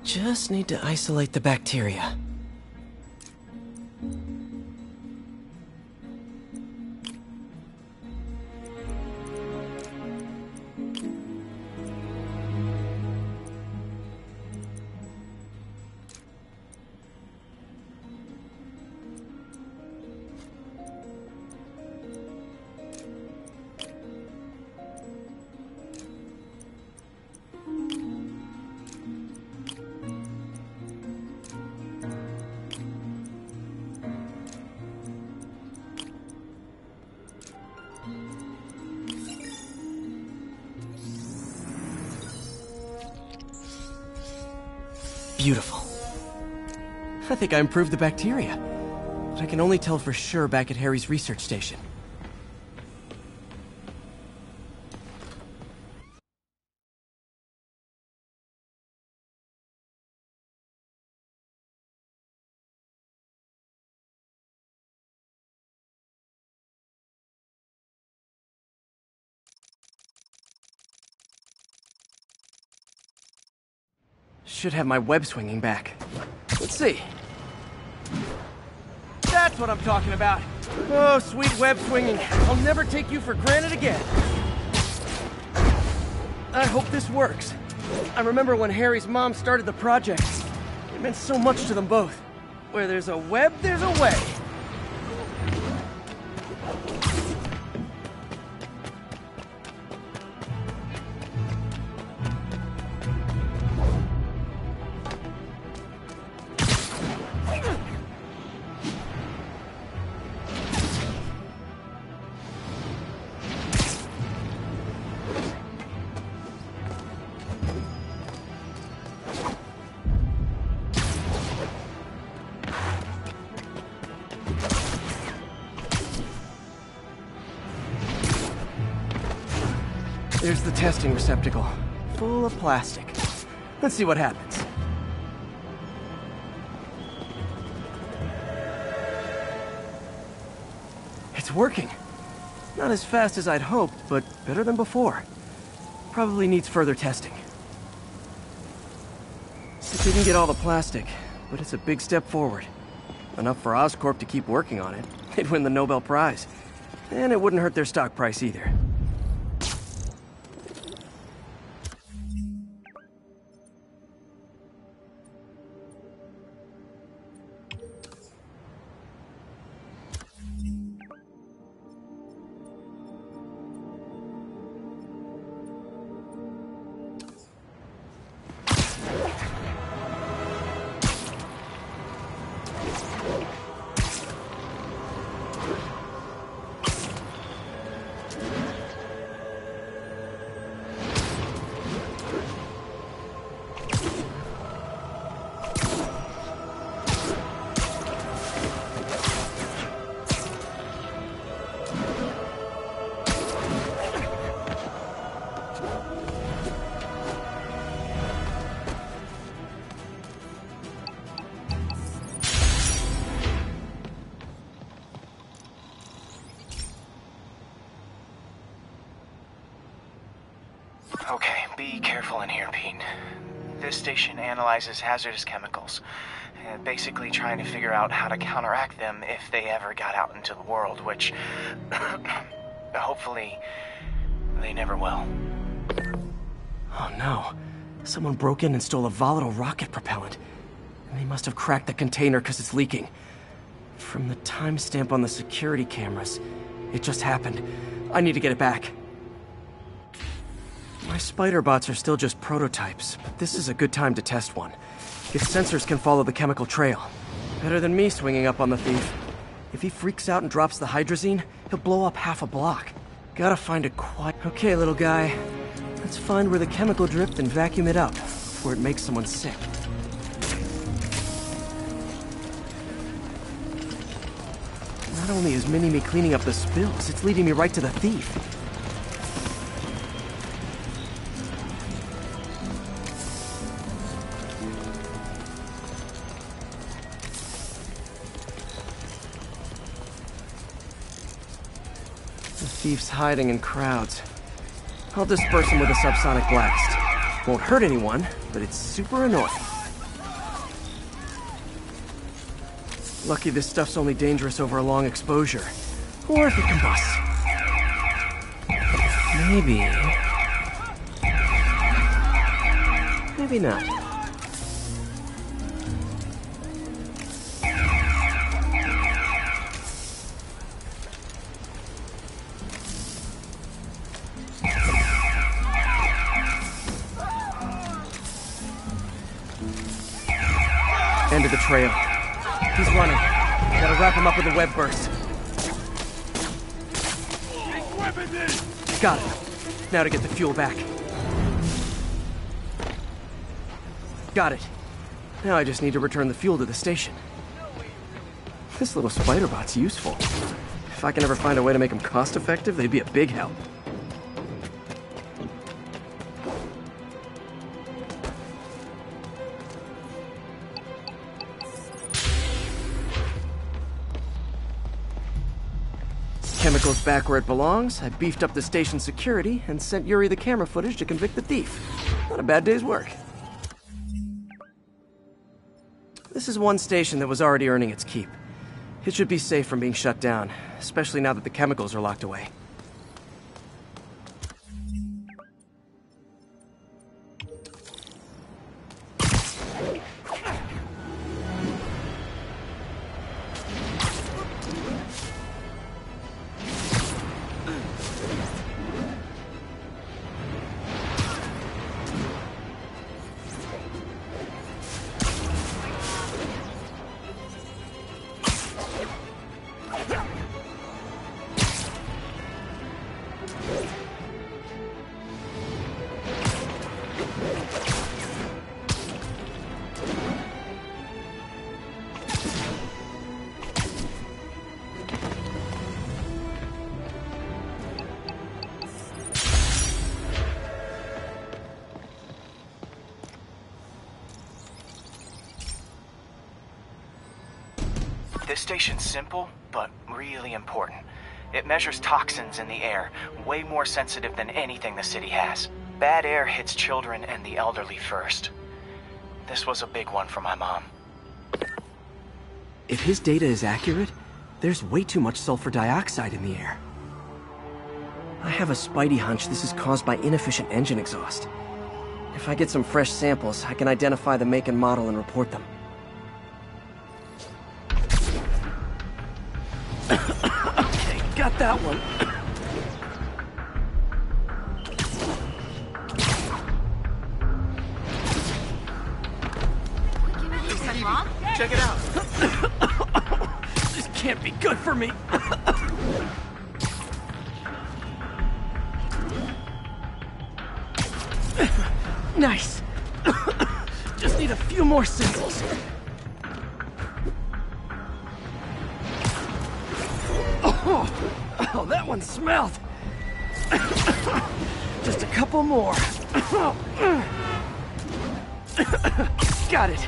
Just need to isolate the bacteria. Beautiful. I think I improved the bacteria, but I can only tell for sure back at Harry's research station. Should have my web swinging back. Let's see. That's what I'm talking about. Oh, sweet web swinging. I'll never take you for granted again. I hope this works. I remember when Harry's mom started the project. It meant so much to them both. Where there's a web, there's a way. There's the testing receptacle, full of plastic. Let's see what happens. It's working. Not as fast as I'd hoped, but better than before. Probably needs further testing. It didn't get all the plastic, but it's a big step forward. Enough for Oscorp to keep working on it. They'd win the Nobel Prize. And it wouldn't hurt their stock price either. Okay, be careful in here, Pete. This station analyzes hazardous chemicals, basically trying to figure out how to counteract them if they ever got out into the world, which hopefully they never will. Oh no. Someone broke in and stole a volatile rocket propellant. And they must have cracked the container because it's leaking. From the timestamp on the security cameras, it just happened. I need to get it back. My Spiderbots are still just prototypes, but this is a good time to test one. Its sensors can follow the chemical trail. Better than me swinging up on the thief. If he freaks out and drops the hydrazine, he'll blow up half a block. Gotta find a quiet... Okay, little guy. Let's find where the chemical dripped and vacuum it up before it makes someone sick. Not only is Mini-Me cleaning up the spills, it's leading me right to the thief. The thief's hiding in crowds. I'll disperse him with a subsonic blast. Won't hurt anyone, but it's super annoying. Lucky this stuff's only dangerous over a long exposure. Or if it combusts. Maybe... maybe not. End of the trail. He's running. Gotta wrap him up with a web burst. Got it. Now to get the fuel back. Got it. Now I just need to return the fuel to the station. This little Spiderbot's useful. If I can ever find a way to make them cost-effective, they'd be a big help. Chemicals back where it belongs. I beefed up the station security and sent Yuri the camera footage to convict the thief. Not a bad day's work. This is one station that was already earning its keep. It should be safe from being shut down, especially now that the chemicals are locked away. This station's simple, but really important. It measures toxins in the air, way more sensitive than anything the city has. Bad air hits children and the elderly first. This was a big one for my mom. If his data is accurate, there's way too much sulfur dioxide in the air. I have a spidey hunch this is caused by inefficient engine exhaust. If I get some fresh samples, I can identify the make and model and report them. Okay, got that one. Check it out. This can't be good for me. Nice. Just need a few more samples. Oh, that one smelled. Just a couple more. Got it.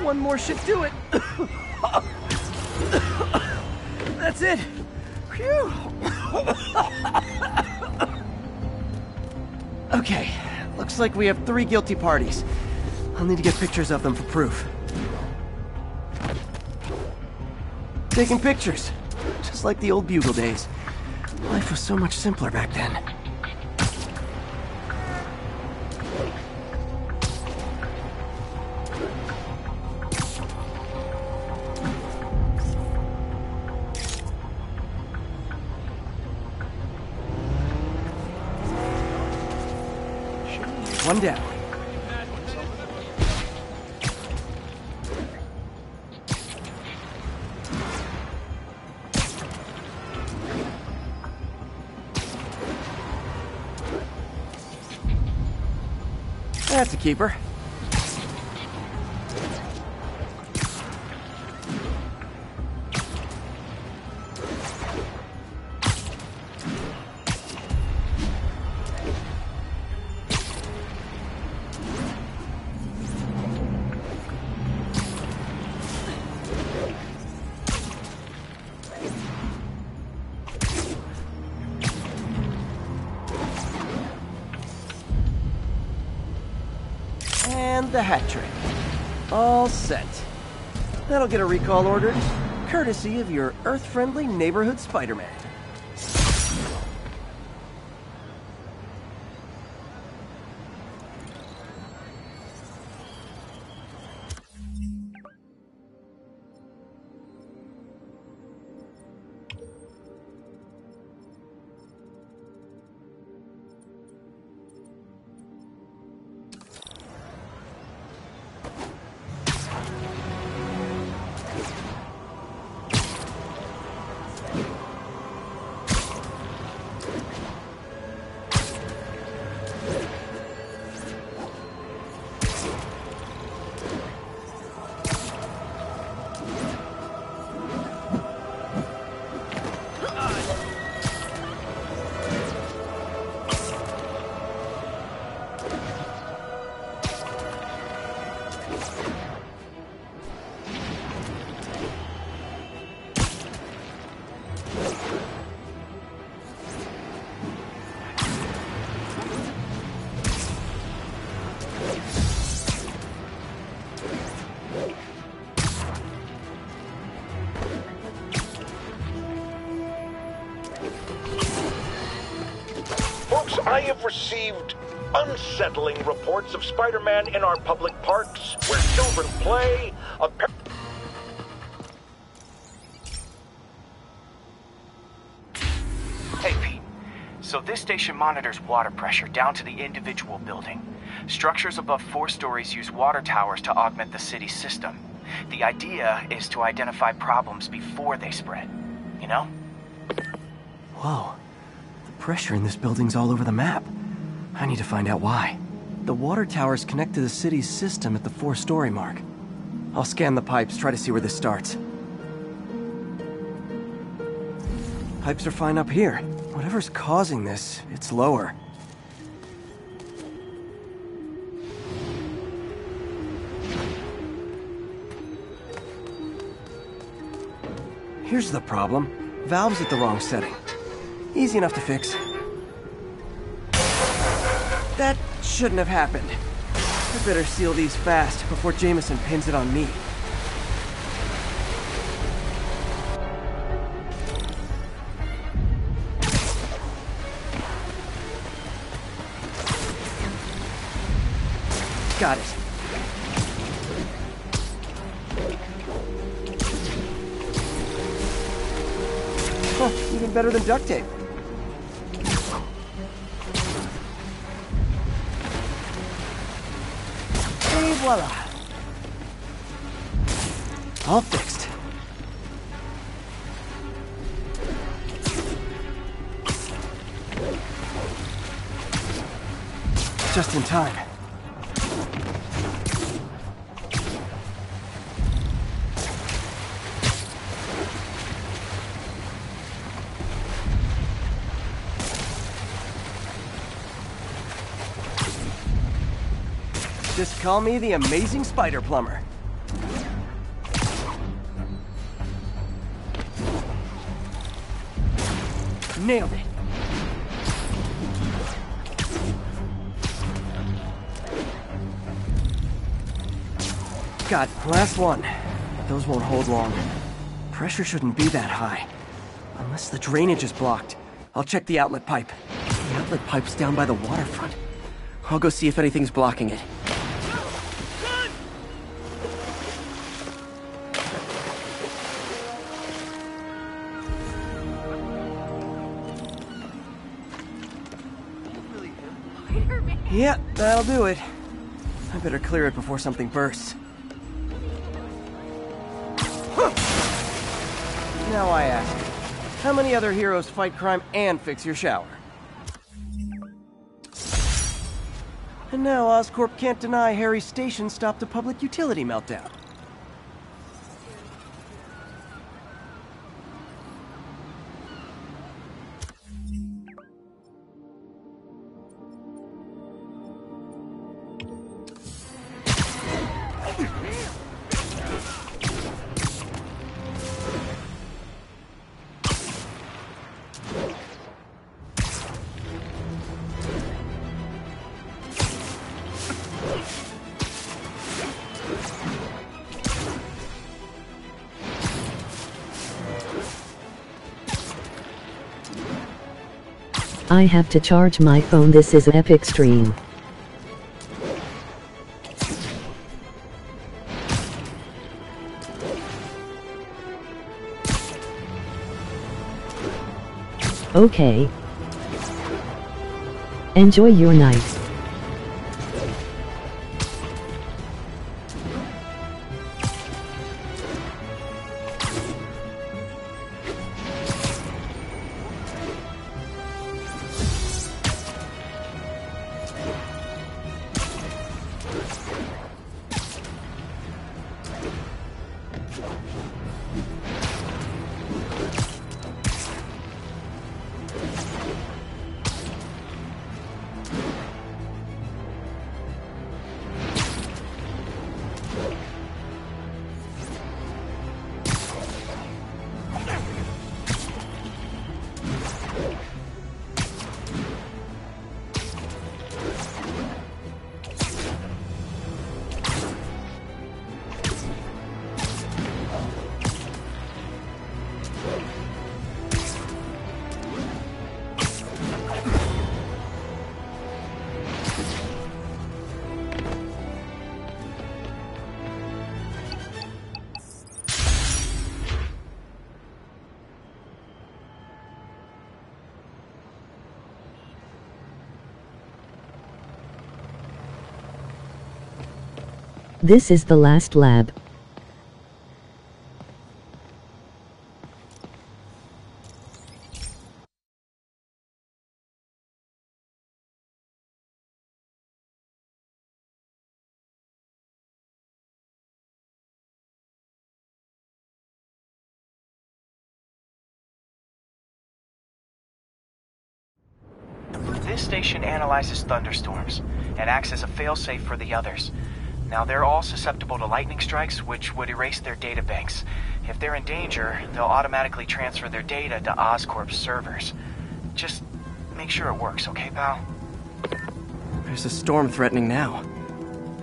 One more should do it. That's it. Phew. Okay, looks like we have 3 guilty parties. I'll need to get pictures of them for proof. Taking pictures, just like the old Bugle days. Life was so much simpler back then. One down. That's a keeper. And the hat trick. All set. That'll get a recall ordered, courtesy of your Earth-friendly neighborhood Spider-Man. I have received unsettling reports of Spider-Man in our public parks, where children play. Hey, Pete. So this station monitors water pressure down to the individual building. Structures above 4 stories use water towers to augment the city's system. The idea is to identify problems before they spread, you know? Whoa. The pressure in this building's all over the map. I need to find out why. The water towers connect to the city's system at the 4-story mark. I'll scan the pipes, try to see where this starts. Pipes are fine up here. Whatever's causing this, it's lower. Here's the problem. Valve's at the wrong setting. Easy enough to fix. That shouldn't have happened. I better seal these fast before Jameson pins it on me. Got it. Huh, even better than duct tape. Et voila. All fixed. Just in time. Just call me the amazing spider plumber. Nailed it. Got last one. Those won't hold long. Pressure shouldn't be that high. Unless the drainage is blocked. I'll check the outlet pipe. The outlet pipe's down by the waterfront. I'll go see if anything's blocking it. Yeah, that'll do it. I better clear it before something bursts. Now I ask, how many other heroes fight crime and fix your shower? And now Oscorp can't deny Harry's station stopped a public utility meltdown. I have to charge my phone. This is epic stream. Okay. Enjoy your night. This is the last lab. This station analyzes thunderstorms and acts as a failsafe for the others. Now, they're all susceptible to lightning strikes, which would erase their databanks. If they're in danger, they'll automatically transfer their data to Oscorp's servers. Just make sure it works, okay, pal? There's a storm threatening now,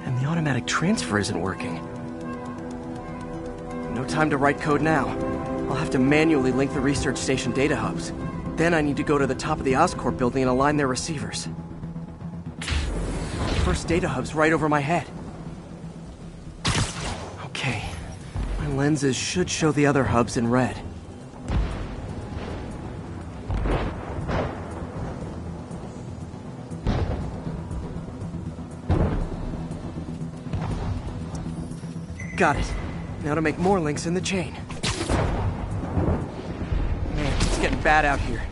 and the automatic transfer isn't working. No time to write code now. I'll have to manually link the research station data hubs. Then I need to go to the top of the Oscorp building and align their receivers. First data hub's right over my head. Okay, my lenses should show the other hubs in red. Got it. Now to make more links in the chain. Man, it's getting bad out here.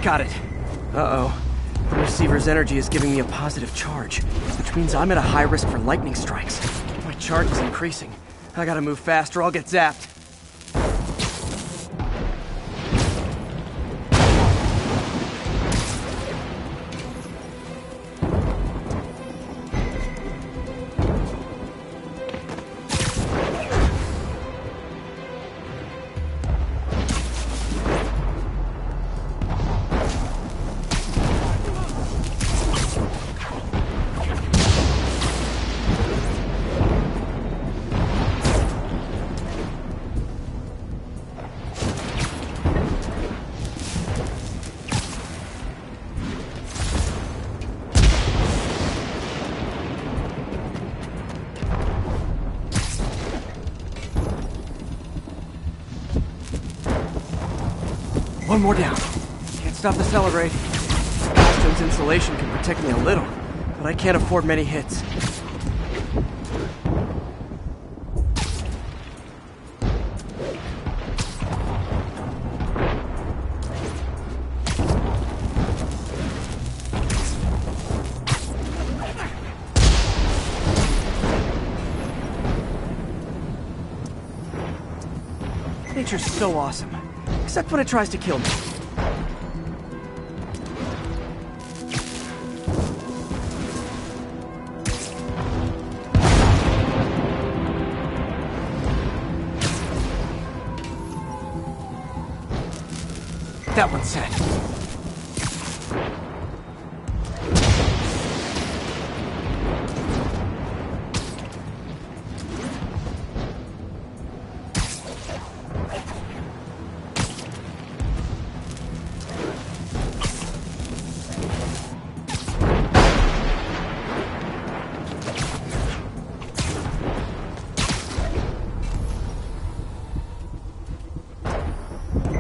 Got it. Uh-oh. The receiver's energy is giving me a positive charge, which means I'm at a high risk for lightning strikes. My charge is increasing. I gotta move fast or I'll get zapped. One more down. Can't stop the celebrate. Bastion's insulation can protect me a little, but I can't afford many hits. Nature's so awesome, except when it tries to kill me. That one's set.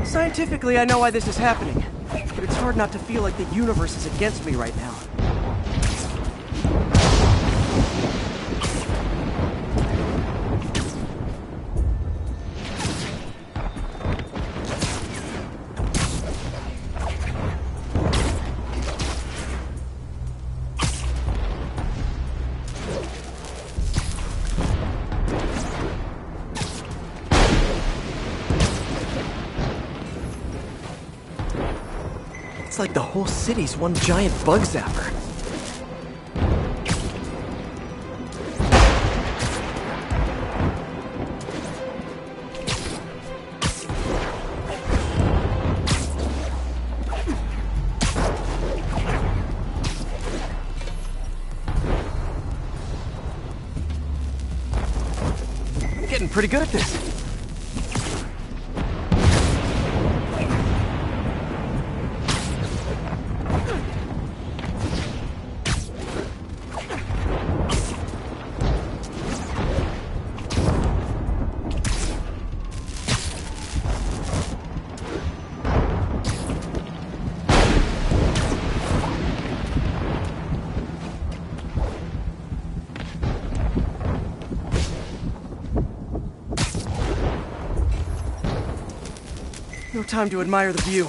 Scientifically, I know why this is happening, but it's hard not to feel like the universe is against me right now. It's like the whole city's one giant bug zapper. I'm getting pretty good at this. No time to admire the view.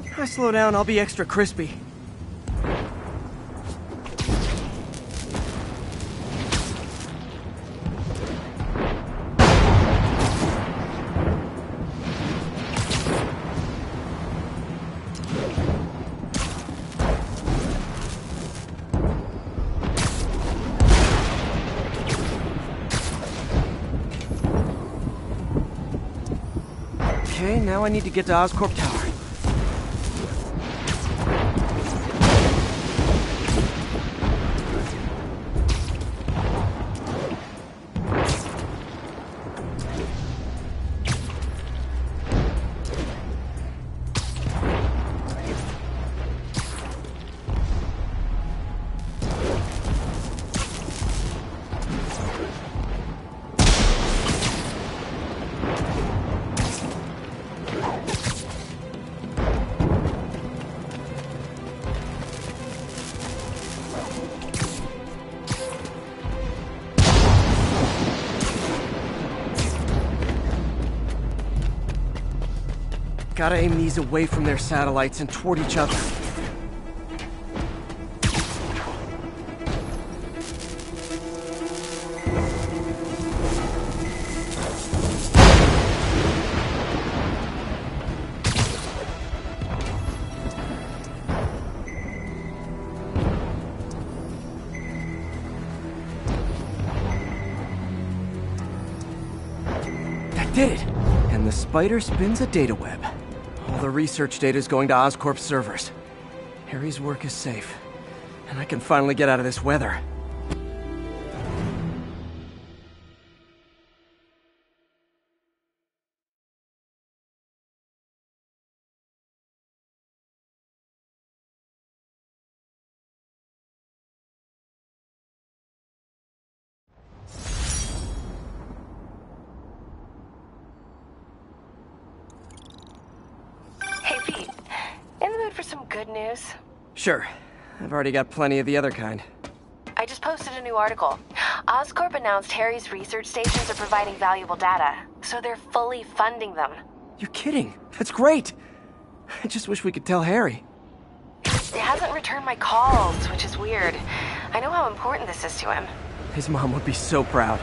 If I slow down, I'll be extra crispy. Okay, now I need to get to Oscorp Tower. Gotta aim these away from their satellites and toward each other. did it! And the spider spins a data web. All the research data is going to Oscorp's servers. Harry's work is safe. And I can finally get out of this weather. Hey, Pete. In the mood for some good news? Sure. I've already got plenty of the other kind. I just posted a new article. Oscorp announced Harry's research stations are providing valuable data, so they're fully funding them. You're kidding. That's great. I just wish we could tell Harry. He hasn't returned my calls, which is weird. I know how important this is to him. His mom would be so proud.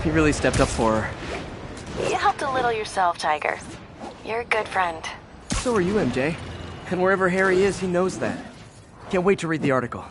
He really stepped up for her. You helped a little yourself, Tiger. You're a good friend. So are you, MJ. And wherever Harry is, he knows that. Can't wait to read the article.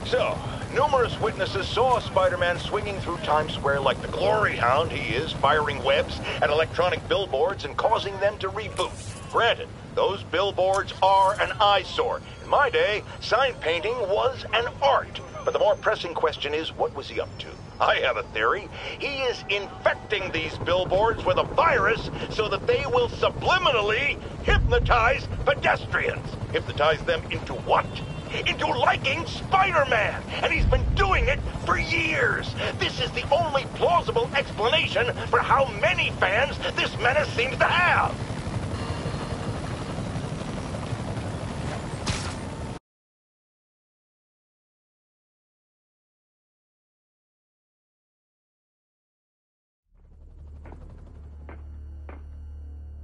So, numerous witnesses saw Spider-Man swinging through Times Square like the glory hound he is, firing webs at electronic billboards and causing them to reboot. Granted, those billboards are an eyesore. In my day, sign painting was an art. But the more pressing question is, what was he up to? I have a theory. He is infecting these billboards with a virus so that they will subliminally hypnotize pedestrians. Hypnotize them into what? Into liking Spider-Man! And he's been doing it for years! This is the only plausible explanation for how many fans this menace seems to have!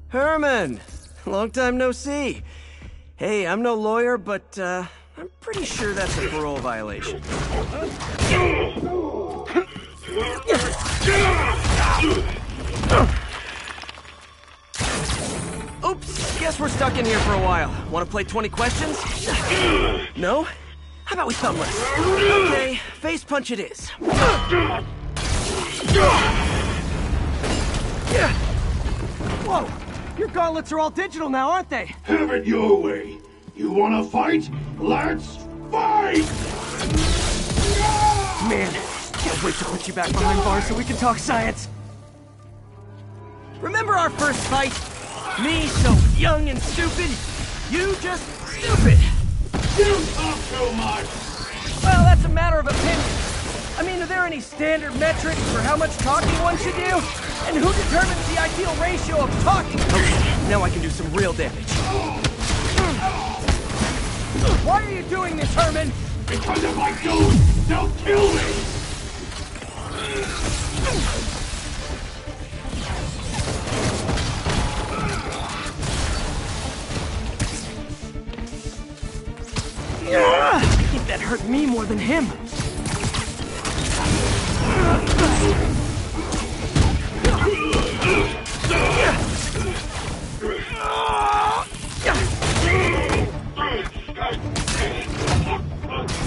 Herman! Long time no see. Hey, I'm no lawyer, but, I'm pretty sure that's a parole violation. Oops, guess we're stuck in here for a while. Want to play 20 questions? No? How about we thumbless? Okay, face punch it is. Whoa! Your gauntlets are all digital now, aren't they? Have it your way. You wanna fight? Let's fight! Man, can't wait to put you back behind bars so we can talk science. Remember our first fight? Me so young and stupid, you just stupid. You talk too much! Well, that's a matter of opinion. I mean, are there any standard metrics for how much talking one should do? And who determines the ideal ratio of talking? Okay, now I can do some real damage. Why are you doing this, Herman? Because if I don't, they'll kill me! I think that hurt me more than him.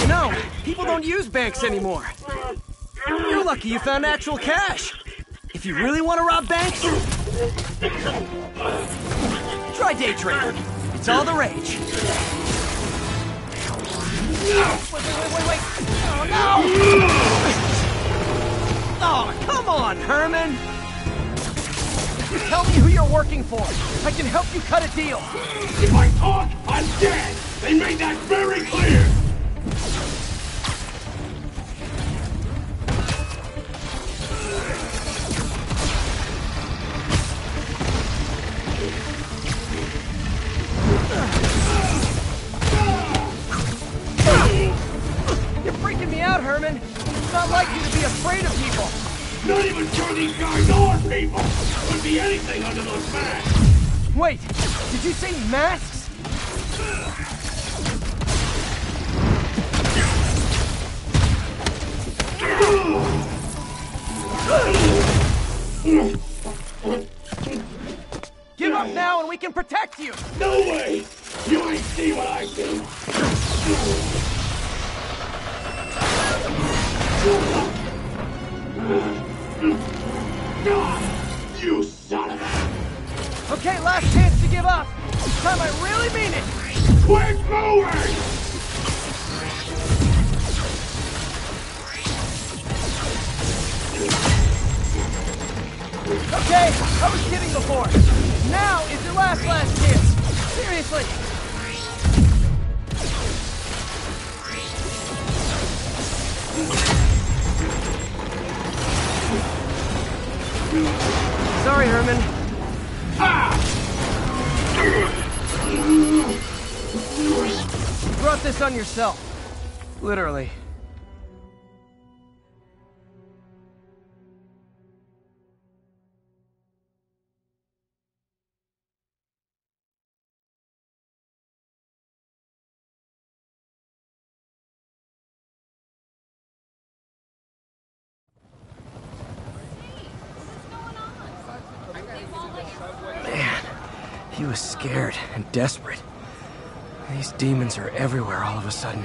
No, people don't use banks anymore. You're lucky you found actual cash. If you really want to rob banks, try day trading. It's all the rage. Wait. Oh, no! Oh, come on, Herman! Tell me who you're working for. I can help you cut a deal. If I talk, I'm dead! They made that very clear! out, Herman. It's not like you to be afraid of people. Not even sure these guys are people. Could be anything under those masks. Wait, did you say masks? Give up now and we can protect you! No way! You ain't see what I do! You son of a... Okay, last chance to give up! This time I really mean it! Quit moving! Okay, I was kidding before. Now is your last chance. Seriously. Sorry, Herman. You brought this on yourself. Literally. Man, he was scared and desperate. These demons are everywhere all of a sudden.